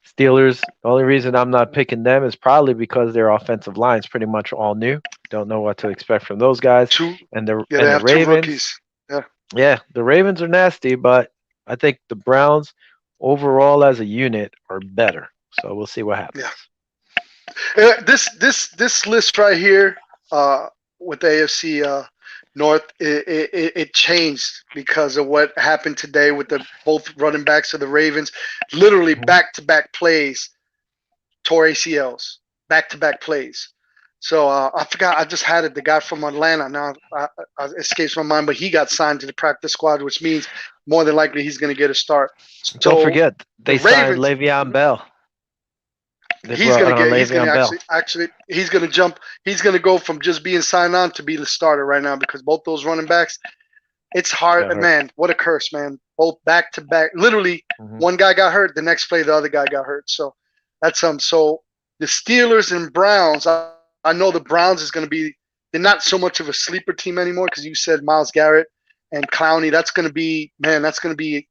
Steelers, the only reason I'm not picking them is probably because their offensive line is pretty much all new. Don't know what to expect from those guys. Two. And the Yeah, they and the have two Ravens, rookies. Yeah. yeah, the Ravens are nasty, but I think the Browns overall as a unit are better. So we'll see what happens. Yeah. This list right here with the AFC North, it changed because of what happened today with the both running backs of the Ravens. Literally Mhm. back-to-back plays tore ACLs, back-to-back plays. So I forgot. I just had it. The guy from Atlanta. Now escapes my mind, but he got signed to the practice squad, which means more than likely he's going to get a start. Don't So forget, the they signed Ravens, Le'Veon Bell. They he's brought gonna on get he's gonna Le'Veon Bell. actually he's gonna jump, he's gonna go from just being signed on to be the starter right now because both those running backs, it's hard, Got hurt. man. What a curse, man. Both back to back, literally Hmm. one guy got hurt, the next play the other guy got hurt. So that's so the Steelers and Browns, I know the Browns is gonna be, they're not so much of a sleeper team anymore because you said Miles Garrett and Clowney. That's gonna be, man, that's going to be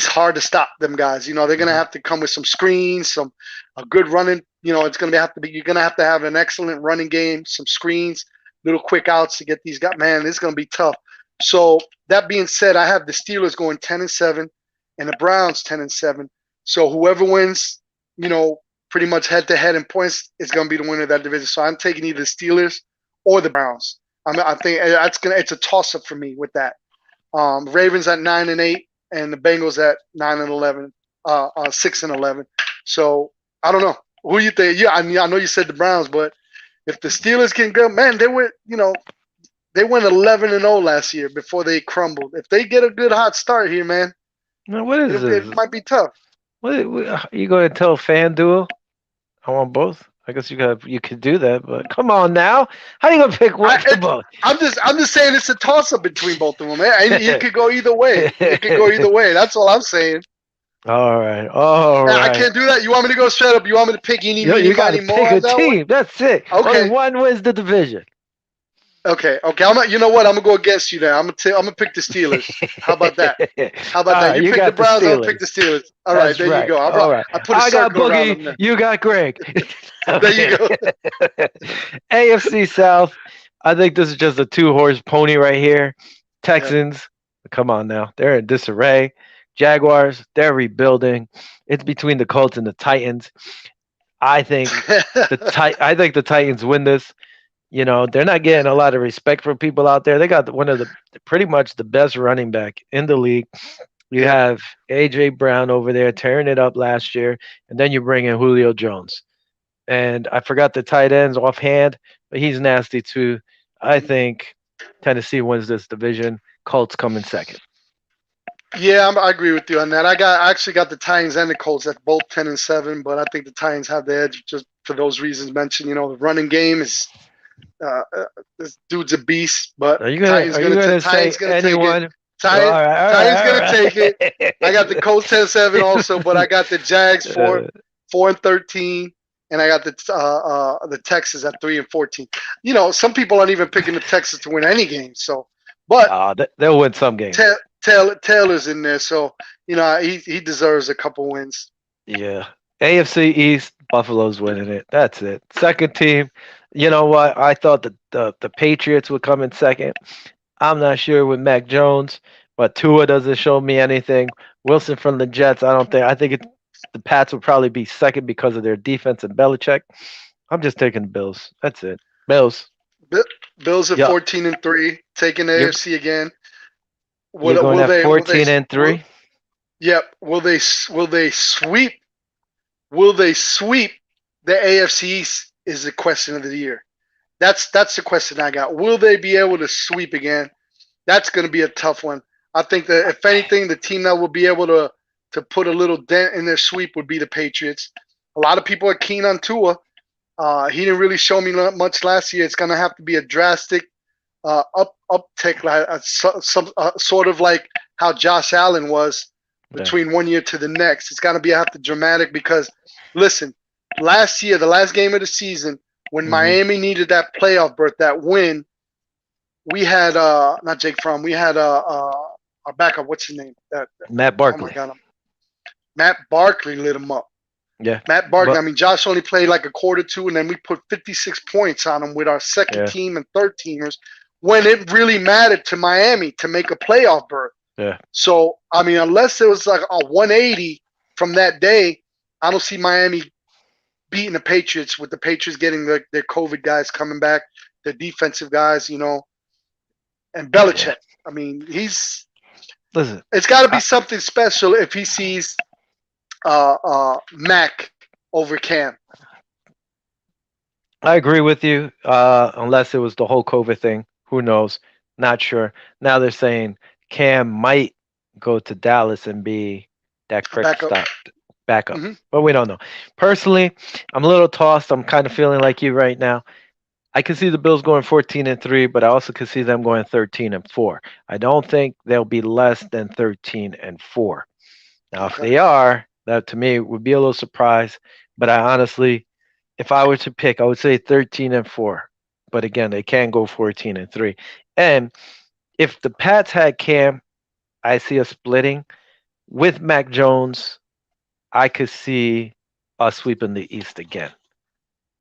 hard to stop them guys. You know, they're going to Hmm. have to come with some screens, some a good running. You know, it's going to have to be. You're going to have an excellent running game, some screens, little quick outs to get these guys. Man, this is going to be tough. So that being said, I have the Steelers going 10-7, and the Browns 10-7. So whoever wins, you know, pretty much head to head in points is going to be the winner of that division. So I'm taking either the Steelers or the Browns. I think that's gonna. It's a toss up for me with that. Ravens at 9-8 and the Bengals at 9-11, 6-11. So I don't know who you think. Yeah, I know you said the Browns, but if the Steelers can go, man, they went 11-0 last year before they crumbled. If they get a good hot start here, man, Now, what is it this? might be tough. What you going to tell FanDuel? I want both. I guess you could do that, but come on now. How you gonna pick one to both? I'm just saying it's a toss up between both of them. Man. It could go either way. It could go either way. That's all I'm saying. All right, all I right. can't do that. You want me to go straight up? You want me to pick any, Yo, meeny, you got to miny, mo pick a on that one? team. That's it. Only Okay. one wins the division. Okay. You know what? I'm gonna go against you there. I'm gonna pick the Steelers. How about that? How All about that? right, You you pick the got the Browns. I'll pick Steelers. the Steelers. All right. That's There you right. go. All right. I put a I got circle around them Boogie. there. You got Greg. There you Okay. go. AFC South. I think this is just a two-horse pony right here. Yeah. Texans. Come on now. They're in disarray. Jaguars, they're rebuilding. It's between the Colts and the Titans. I think I think the Titans win this. You know, they're not getting a lot of respect from people out there. They got one of the pretty much the best running back in the league. You Yep. have AJ Brown over there tearing it up last year, and then you bring in Julio Jones. And I forgot the tight ends offhand, but he's nasty too. I think Tennessee wins this division. Colts come in second. Yeah, I agree with you on that. I actually got the Titans and the Colts at both 10-7, but I think the Titans have the edge just for those reasons mentioned. You know, the running game is uh, uh, this dude's a beast, but Are you gonna say Titans gonna take it. anyone? All Titans right, Titans gonna take it. all I got the Colts 10-7 also, but I got the Jags right. 4-13, and I got the Texans at 3-14. You know, some people aren't even picking the Texans to win any game. So, but They'll win some games. Taylor's in there, so you know he deserves a couple wins. Yeah. AFC East, Buffalo's winning it. That's it. Second team. You know what? I thought the Patriots would come in second. I'm not sure with Mac Jones, but Tua doesn't show me anything. Wilson from the Jets, I don't think. I think the Pats would probably be second because of their defense and Belichick. I'm just taking the Bills. That's it. Bills. Bills at Yeah. 14-3, taking the You're AFC again. you're going at 14 and Will, 3. yep. Will they sweep? Will they sweep the AFC East? Is the question of the year. That's the question I got. Will they be able to sweep again? That's going to be a tough one. I think that if anything, the team that will be able to put a little dent in their sweep would be the Patriots. A lot of people are keen on Tua. He didn't really show me much last year. It's going to have to be a drastic uptick, like sort of like how Josh Allen was Yeah. between one year to the next. It's got to be have to dramatic because, listen, last year, the last game of the season, when hmm Miami needed that playoff berth, that win, we had not Jake Fromm, we had our backup. What's his name? Matt Oh my Barkley. God, Matt Barkley lit him up. Yeah. Matt Barkley. But I mean, Josh only played like a quarter two, and then we put 56 points on him with our second yeah. team and third teamers when it really mattered to Miami to make a playoff berth. Yeah. So, I mean, unless it was like a 180 from that day, I don't see Miami beating the Patriots with the Patriots getting their COVID guys coming back, the defensive guys, you know, and Yeah. Belichick. I mean, Listen, it's got to be I, something special if he sees Mac over Cam. I agree with you. Unless it was the whole COVID thing, who knows? Not sure. Now they're saying Cam might go to Dallas and be that quick Back up. stop backup, Hmm. but we don't know. Personally, I'm a little tossed. I'm kind of feeling like you right now. I can see the Bills going 14 and 3, but I also can see them going 13 and 4. I don't think they'll be less than 13 and 4. Now, if Okay. they are, that to me would be a little surprise. But I honestly, if I were to pick, I would say 13 and 4. But again, they can go 14 and 3. And if the Pats had Cam, I see us splitting. With Mac Jones, I could see us sweeping the East again.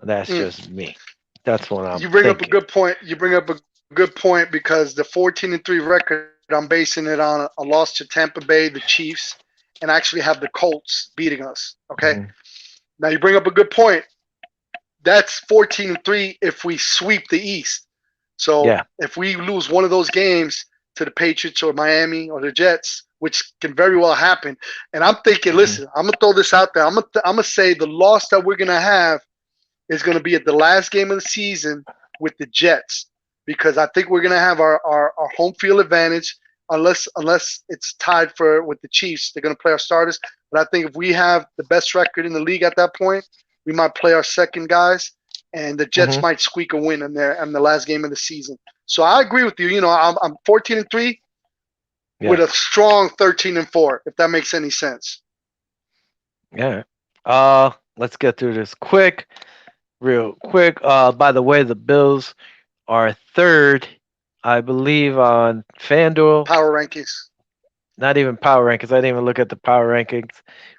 That's Mm. just me. That's what I'm You bring up a thinking. good point. You bring up a good point because the 14-3 record, I'm basing it on a loss to Tampa Bay, the Chiefs, and I actually have the Colts beating us. Okay. Mhm. Now you bring up a good point. That's 14-3 if we sweep the East. So Yeah. if we lose one of those games to the Patriots or Miami or the Jets, which can very well happen, and I'm thinking, Mhm. listen, I'm gonna throw this out there. I'm gonna say the loss that we're gonna have is gonna be at the last game of the season with the Jets because I think we're gonna have our home field advantage unless it's tied for with the Chiefs. They're gonna play our starters, but I think if we have the best record in the league at that point, we might play our second guys, and the Jets Mhm. might squeak a win in there in the last game of the season. So I agree with you. You know, I'm 14-3 with Yeah. a strong 13-4, if that makes any sense. Yeah. Let's get through this real quick. By the way, the Bills are third, I believe, on FanDuel. Power rankings. Not even power rankings. I didn't even look at the power rankings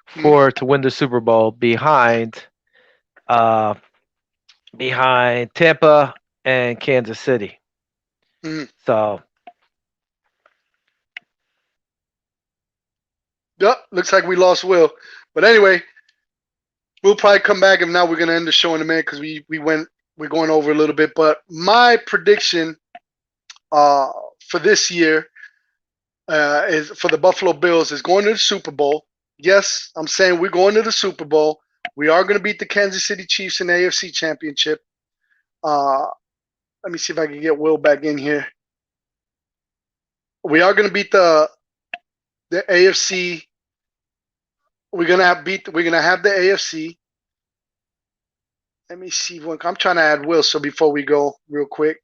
Mm-hmm. for to win the Super Bowl uh behind Tampa and Kansas City. Mm-hmm. So Yep, looks like we lost Will. But anyway, we'll probably come back, and now we're gonna end the show in a minute because we're going over a little bit. But my prediction uh, for this year is for the Buffalo Bills is going to the Super Bowl. Yes, I'm saying we're going to the Super Bowl. We are going to beat the Kansas City Chiefs in the AFC Championship. Uh, let me see if I can get Will back in here. We are going to beat the AFC. We're gonna have the AFC. Let me see. I'm trying to add Will. So before we go, real quick.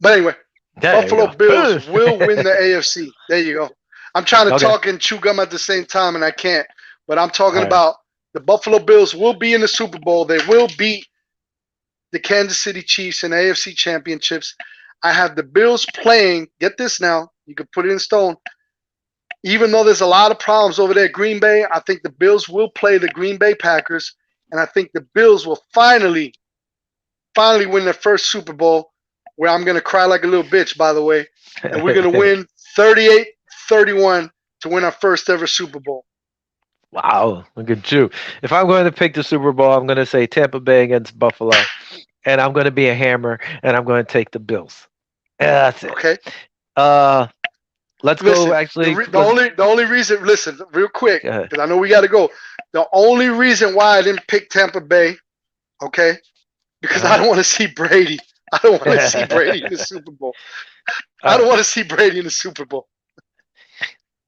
But anyway, There you Buffalo go. Bills Boom. will win the AFC. There you go. I'm trying to Okay. talk and chew gum at the same time, and I can't. But I'm talking All right. about the Buffalo Bills will be in the Super Bowl. They will beat the Kansas City Chiefs in AFC championships. I have the Bills playing. Get this now. You can put it in stone. Even though there's a lot of problems over there at Green Bay, I think the Bills will play the Green Bay Packers, and I think the Bills will finally win their first Super Bowl, where I'm going to cry like a little bitch, by the way, and we're going to win 38-31 to win our first ever Super Bowl. Wow, look at you. If I'm going to pick the Super Bowl, I'm going to say Tampa Bay against Buffalo, and I'm going to be a hammer, and I'm going to take the Bills. And that's it. Okay? Uh, let's go. Listen, Actually, the only reason, listen, real quick, go ahead. because I know we got to go. The only reason why I didn't pick Tampa Bay, okay, because I don't want to see Brady. I don't want to see Brady in the Super Bowl. I don't want to see Brady in the Super Bowl.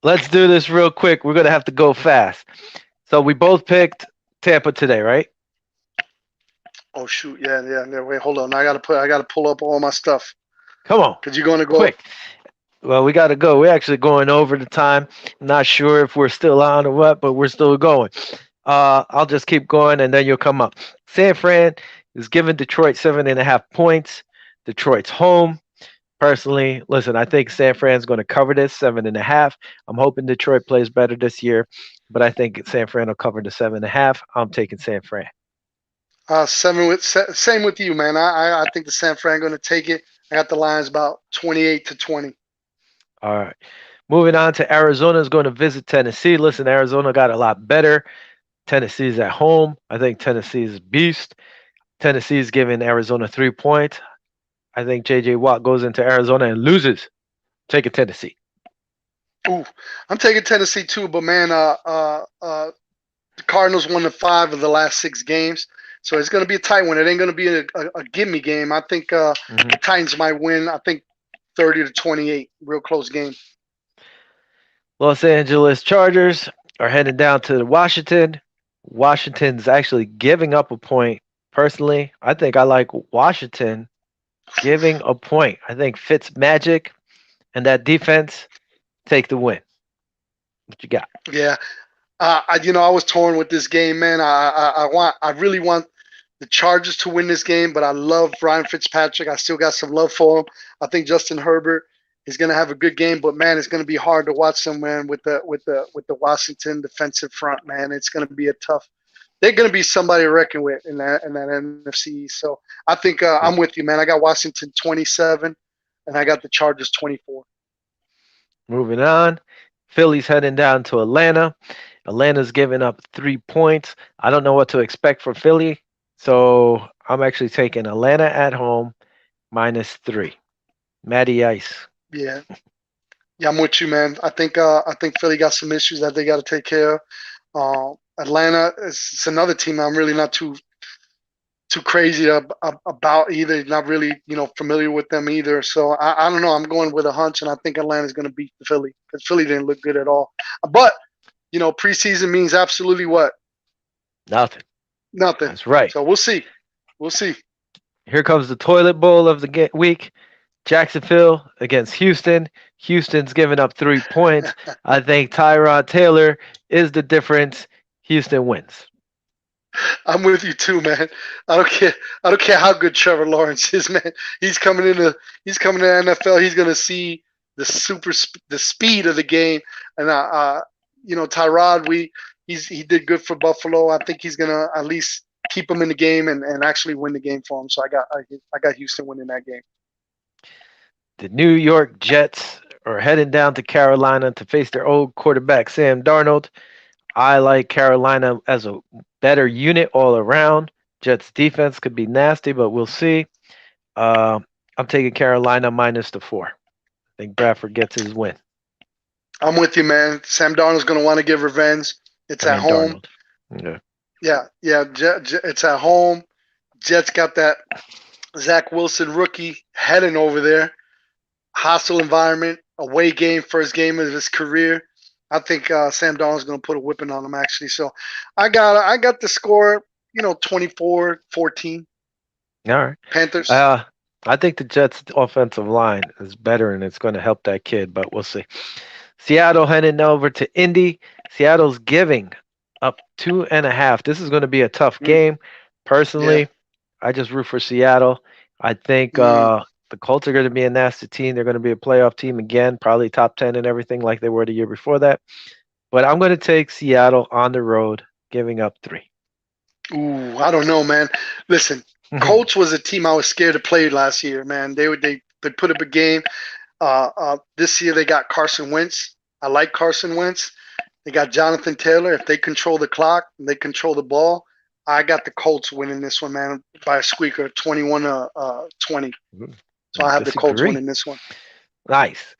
Let's do this real quick. We're gonna have to go fast. So we both picked Tampa today, right? Oh shoot, yeah. Wait, hold on. I gotta pull up all my stuff. Come on, Cause you're gonna go. quick. Well, we got to go. We're actually going over the time. I'm not sure if we're still on or what, but we're still going. I'll just keep going, and then you'll come up. San Fran is giving Detroit 7.5 points. Detroit's home. Personally, listen, I think San Fran's going to cover this 7.5. I'm hoping Detroit plays better this year, but I think San Fran will cover the 7.5. I'm taking San Fran. Same with you, man. I think the San Fran gonna take it. I got the Lions about 28-20. All right. Moving on to Arizona is going to visit Tennessee. Listen, Arizona got a lot better. Tennessee's at home. I think Tennessee's a beast. Tennessee's giving Arizona 3 points. I think J.J. Watt goes into Arizona and loses. Take it Tennessee. Ooh, I'm taking Tennessee too, but man, the Cardinals won the 5 of the last 6 games, so it's gonna be a tight one. It ain't gonna be a gimme game. I think the Titans might win. I think 30-28, real close game. Los Angeles Chargers are heading down to Washington. Washington's actually giving up a point. Personally, I think I like Washington giving a point. I think Fitz magic and that defense take the win. What you got? Yeah, I was torn with this game, man. I really want the Chargers to win this game, but I love Ryan Fitzpatrick. I still got some love for him. I think Justin Herbert is going to have a good game, but man, it's going to be hard to watch them, man, with the Washington defensive front, man. It's going to be a tough. They're going to be somebody to reckon with in that NFC. So I think I'm with you, man. I got Washington 27, and I got the Chargers 24. Moving on. Philly's heading down to Atlanta. Atlanta's giving up 3 points. I don't know what to expect from Philly, so I'm actually taking Atlanta at home -3. Matty Ice. Yeah, I'm with you, man. I think Philly got some issues that they got to take care of. Atlanta is another team I'm really not too crazy about either. Not really, familiar with them either. So I don't know. I'm going with a hunch, and I think Atlanta's going to beat the Philly because Philly didn't look good at all. But preseason means absolutely what? Nothing. Nothing. That's right. So we'll see. We'll see. Here comes the toilet bowl of the week. Jacksonville against Houston. Houston's giving up 3 points. I think Tyrod Taylor is the difference. Houston wins. I'm with you too, man. I don't care how good Trevor Lawrence is, man. He's coming to NFL. He's gonna see the speed of the game, and Tyrod. He did good for Buffalo. I think he's gonna at least keep him in the game and actually win the game for him. So I got Houston winning that game. The New York Jets are heading down to Carolina to face their old quarterback Sam Darnold. I like Carolina as a better unit all around. Jets defense could be nasty, but we'll see. Uh, I'm taking Carolina minus the 4. I think Bradford gets his win. I'm with you, man. Sam Darnold's going to want to give revenge. It's I at mean home. Darnold. Yeah. Yeah. It's at home. Jets got that Zach Wilson rookie heading over there. Hostile environment, away game, first game of his career. I think Sam Darnold's going to put a whipping on him, actually. So I got the score, 24-14. All right. Panthers. Uh, I think the Jets' offensive line is better, and it's going to help that kid, but we'll see. Seattle heading over to Indy. Seattle's giving up 2.5. This is going to be a tough game. Yeah. Personally, I just root for Seattle. I think the Colts are going to be a nasty team. They're going to be a playoff team again, probably top 10 and everything like they were the year before that. But I'm going to take Seattle on the road, giving up 3. Ooh, I don't know, man. Listen, Colts was a team I was scared to play last year, man. They put up a game. This year they got Carson Wentz. I like Carson Wentz. They got Jonathan Taylor. If they control the clock and they control the ball, I got the Colts winning this one, man, by a squeaker, 21-20. So I have the Colts winning this one. Nice.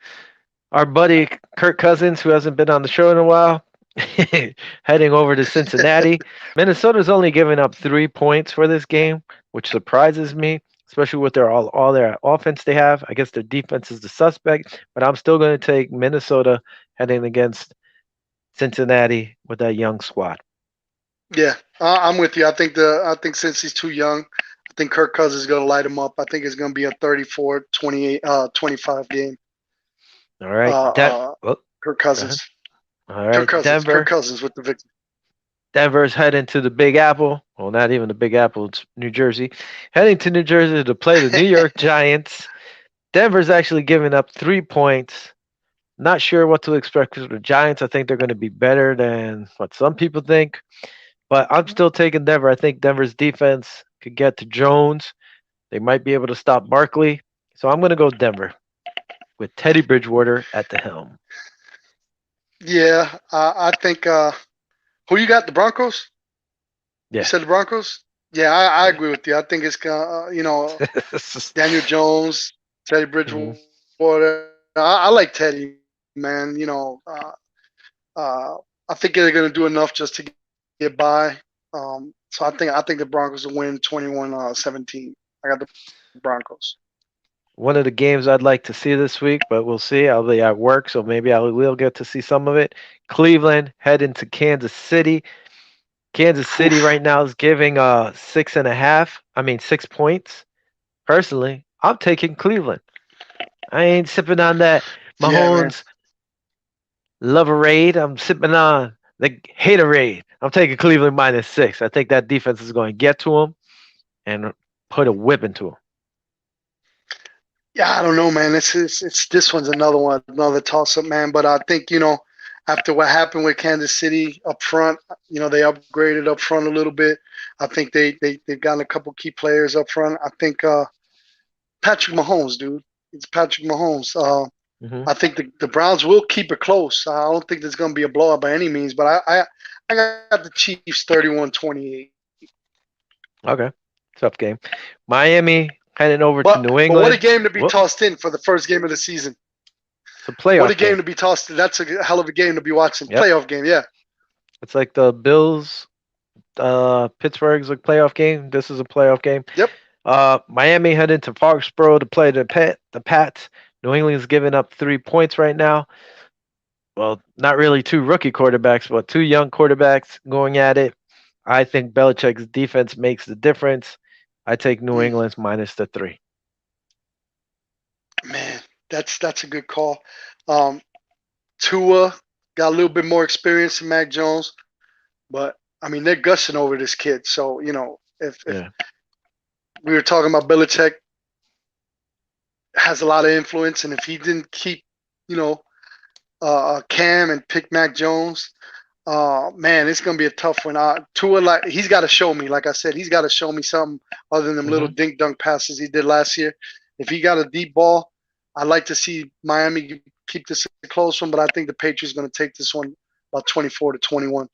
Our buddy Kirk Cousins, who hasn't been on the show in a while, heading over to Cincinnati. Minnesota's only giving up 3 points for this game, which surprises me, especially with all their offense they have. I guess their defense is the suspect, but I'm still going to take Minnesota heading against Cincinnati with that young squad. Yeah, I'm with you. I think since he's too young, I think Kirk Cousins is going to light him up. I think it's going to be a 34-28, 25 game. All right. Kirk Cousins. All right. Kirk Cousins with the victory. Denver's heading to the Big Apple. Well, not even the Big Apple. It's New Jersey. Heading to New Jersey to play the New York Giants. Denver's actually giving up 3 points. Not sure what to expect because the Giants, I think they're going to be better than what some people think. But I'm still taking Denver. I think Denver's defense could get to Jones. They might be able to stop Barkley. So I'm going to go Denver with Teddy Bridgewater at the helm. Yeah, I think who you got? The Broncos? Yeah. You said the Broncos? Yeah, I agree with you. I think it's Daniel Jones, Teddy Bridgewater. Mm-hmm. I like Teddy, man. I think they're going to do enough just to get by. So I think the Broncos will win 21-17. I got the Broncos. One of the games I'd like to see this week, but we'll see. I'll be at work, so maybe I will get to see some of it. Cleveland heading to Kansas City. Kansas City right now is giving 6.5. 6 points. Personally, I'm taking Cleveland. I ain't sipping on that Mahomes Loverade. I'm sipping on the Haterade. I'm taking Cleveland minus 6. I think that defense is going to get to them and put a whipping to them. Yeah, I don't know, man. It's this one's another toss-up, man. But I think after what happened with Kansas City up front, they upgraded up front a little bit. I think they've gotten a couple key players up front. I think Patrick Mahomes, dude. It's Patrick Mahomes. I think the Browns will keep it close. I don't think there's going to be a blowout by any means, but I got the Chiefs 31-28. Okay, tough game. Miami heading over to New England. But what a game to be tossed in for the first game of the season. It's a playoff. What a game to be tossed in. That's a hell of a game to be watching. Yep. Playoff game, yeah. It's like the Bills, Pittsburgh's a playoff game. This is a playoff game. Yep. Miami heading to Foxborough to play the Pats. New England's giving up 3 points right now. Well, not really 2 rookie quarterbacks, but 2 young quarterbacks going at it. I think Belichick's defense makes the difference. I take New England's minus the 3. Man, that's a good call. Tua got a little bit more experience than Mac Jones, but they're gushing over this kid. So if we were talking about Belichick has a lot of influence, and if he didn't keep Cam and pick Mac Jones, man, it's gonna be a tough one. Tua, he's got to show me. Like I said, he's got to show me something other than them little dink dunk passes he did last year. If he got a deep ball, I'd like to see Miami keep this a close one, but I think the Patriots going to take this one about 24-21.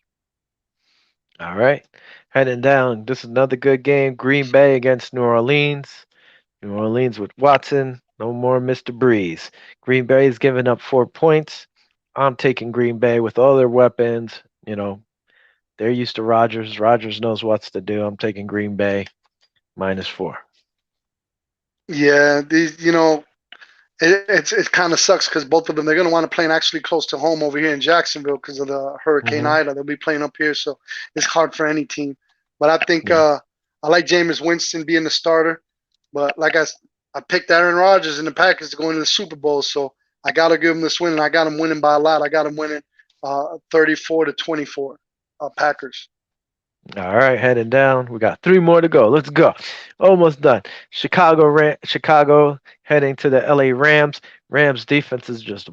All right. Heading down. This is another good game. Green Bay against New Orleans. New Orleans with Watson. No more Mr. Breeze. Green Bay is giving up 4 points. I'm taking Green Bay with all their weapons. They're used to Rodgers. Rodgers knows what's to do. I'm taking Green Bay -4. Yeah, it kind of sucks because both of them they're going to want to play actually close to home over here in Jacksonville because of the Hurricane Hmm. Ida. They'll be playing up here, so it's hard for any team. But I think Yeah. I like Jameis Winston being the starter. But I picked Aaron Rodgers in the Packers to go into the Super Bowl, so I got to give him this win, and I got him winning by a lot. I got him winning 34-24, Packers. All right, heading down. We got 3 more to go. Let's go. Almost done. Chicago heading to the LA Rams. Rams defense is just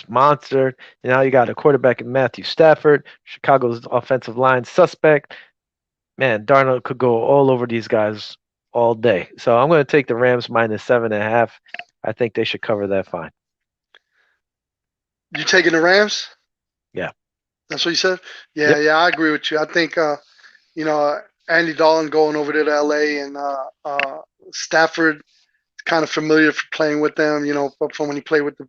monster. Now you got a quarterback in Matthew Stafford. Chicago's offensive line suspect. Man, Darnold could go all over these guys all day. So I'm going to take the Rams -7.5. I think they should cover that fine. You taking the Rams? Yeah. That's what you said? Yeah, Yep. yeah, I agree with you. I think you know, Andy Dalton going over to LA and Stafford is kind of familiar for playing with them, from when he played with the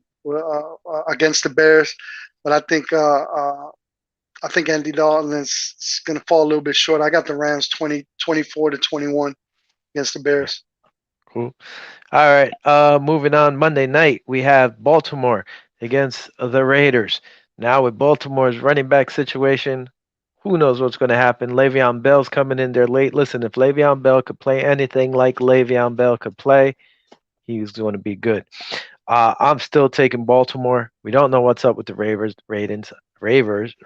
against the Bears. But I think Andy Dalton is going to fall a little bit short. I got the Rams 24-21 against the Bears. Cool. All right. Moving on. Monday night we have Baltimore against the Raiders. Now with Baltimore's running back situation, who knows what's going to happen? Le'Veon Bell's coming in there late. Listen, if Le'Veon Bell could play anything like Le'Veon Bell could play, he's going to be good. I'm still taking Baltimore. We don't know what's up with the Ravers.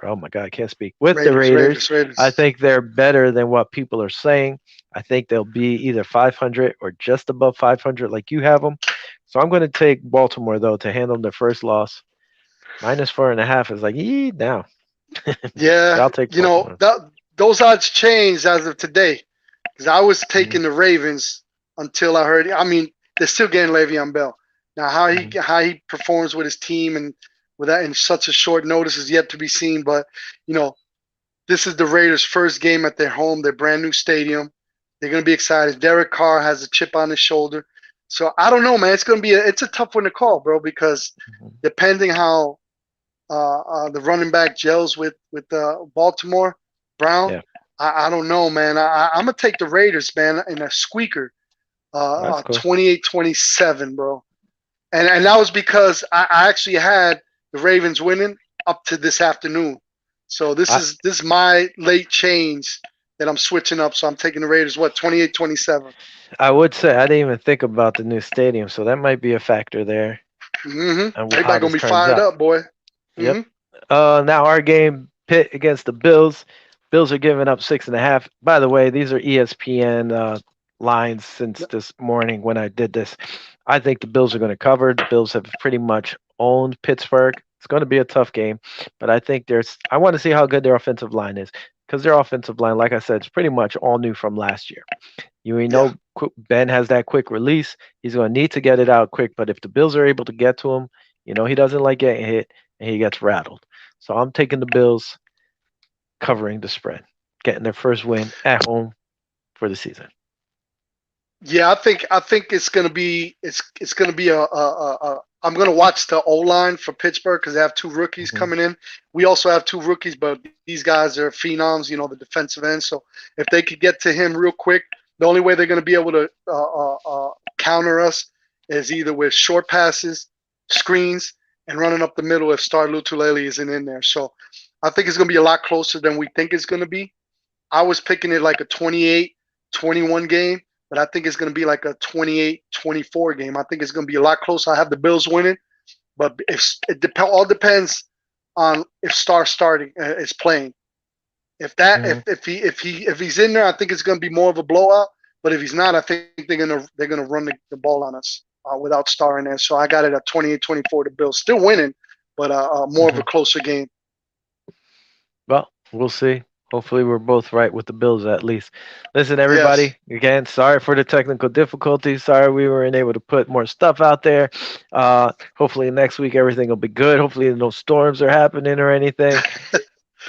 Oh my God, I can't speak. With the Raiders, Raiders, Raiders, I Raiders. think they're better than what people are saying. I think they'll be either 500 or just above 500, like you have them. So I'm going to take Baltimore though to handle their first loss. -4.5 is like, now. Yeah, I'll take Baltimore. those odds changed as of today because I was Mhm. taking the Ravens until I heard. I mean, they're still getting Le'Veon Bell. Now, Mhm. how he performs with his team and with that in such a short notice is yet to be seen. But you know, this is the Raiders' first game at their home, their brand new stadium. They're going to be excited. Derek Carr has a chip on his shoulder, so I don't know, man. It's going to be it's a tough one to call, bro, because Mhm. depending how the running back gels with Baltimore Brown. Yeah, I don't know, man. I'm gonna take the Raiders, man, in a squeaker, that's cool. 28-27, bro. And that was because I actually had the Ravens winning up to this afternoon. So I this is my late change that I'm switching up. So I'm taking the Raiders. What 28-27. I would say I didn't even think about the new stadium, so that might be a factor there and how Everybody gonna this be turns fired out. up, boy. Yep. hmm Now our game Pitt against the Bills. Bills are giving up 6.5. By the way, these are ESPN lines since this morning when I did this. I think the Bills are going to cover. The Bills have pretty much owned Pittsburgh. It's going to be a tough game, but I think I want to see how good their offensive line is because their offensive line, like I said, is pretty much all new from last year. You Yeah. know, Ben has that quick release. He's going to need to get it out quick, but if the Bills are able to get to him, he doesn't like getting hit and he gets rattled. So I'm taking the Bills covering the spread, getting their first win at home for the season. Yeah, I think it's gonna be a I'm gonna watch the O line for Pittsburgh because they have two rookies Hmm. coming in. We also have two rookies, but these guys are phenoms. The defensive end. So if they could get to him real quick, the only way they're gonna be able to counter us is either with short passes, screens, and running up the middle if Star Lutulele isn't in there. So I think it's gonna be a lot closer than we think it's gonna be. I was picking it like a 28-21 game, but I think it's going to be like a 28-24 game. I think it's going to be a lot closer. I have the Bills winning, but all depends on if Star starting is playing. If that Hmm. if he's in there, I think it's going to be more of a blowout. But if he's not, I think they're gonna run the ball on us without Star in there. So I got it at 28-24. The Bills still winning, but more of Hmm. a closer game. Well, we'll see. Hopefully, we're both right with the Bills at least. Listen, Yes. everybody, again, sorry for the technical difficulties. Sorry we weren't able to put more stuff out there. Hopefully, next week everything will be good. Hopefully, no storms are happening or anything.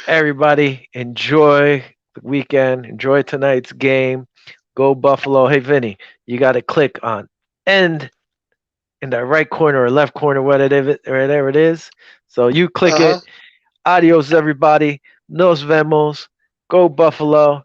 Everybody, enjoy the weekend. Enjoy tonight's game. Go Buffalo. Hey, Vinny, you got to click on end in that right corner or left corner, whatever it is. So you click Uh it. huh. Adios, everybody. Nos vemos. Go Buffalo.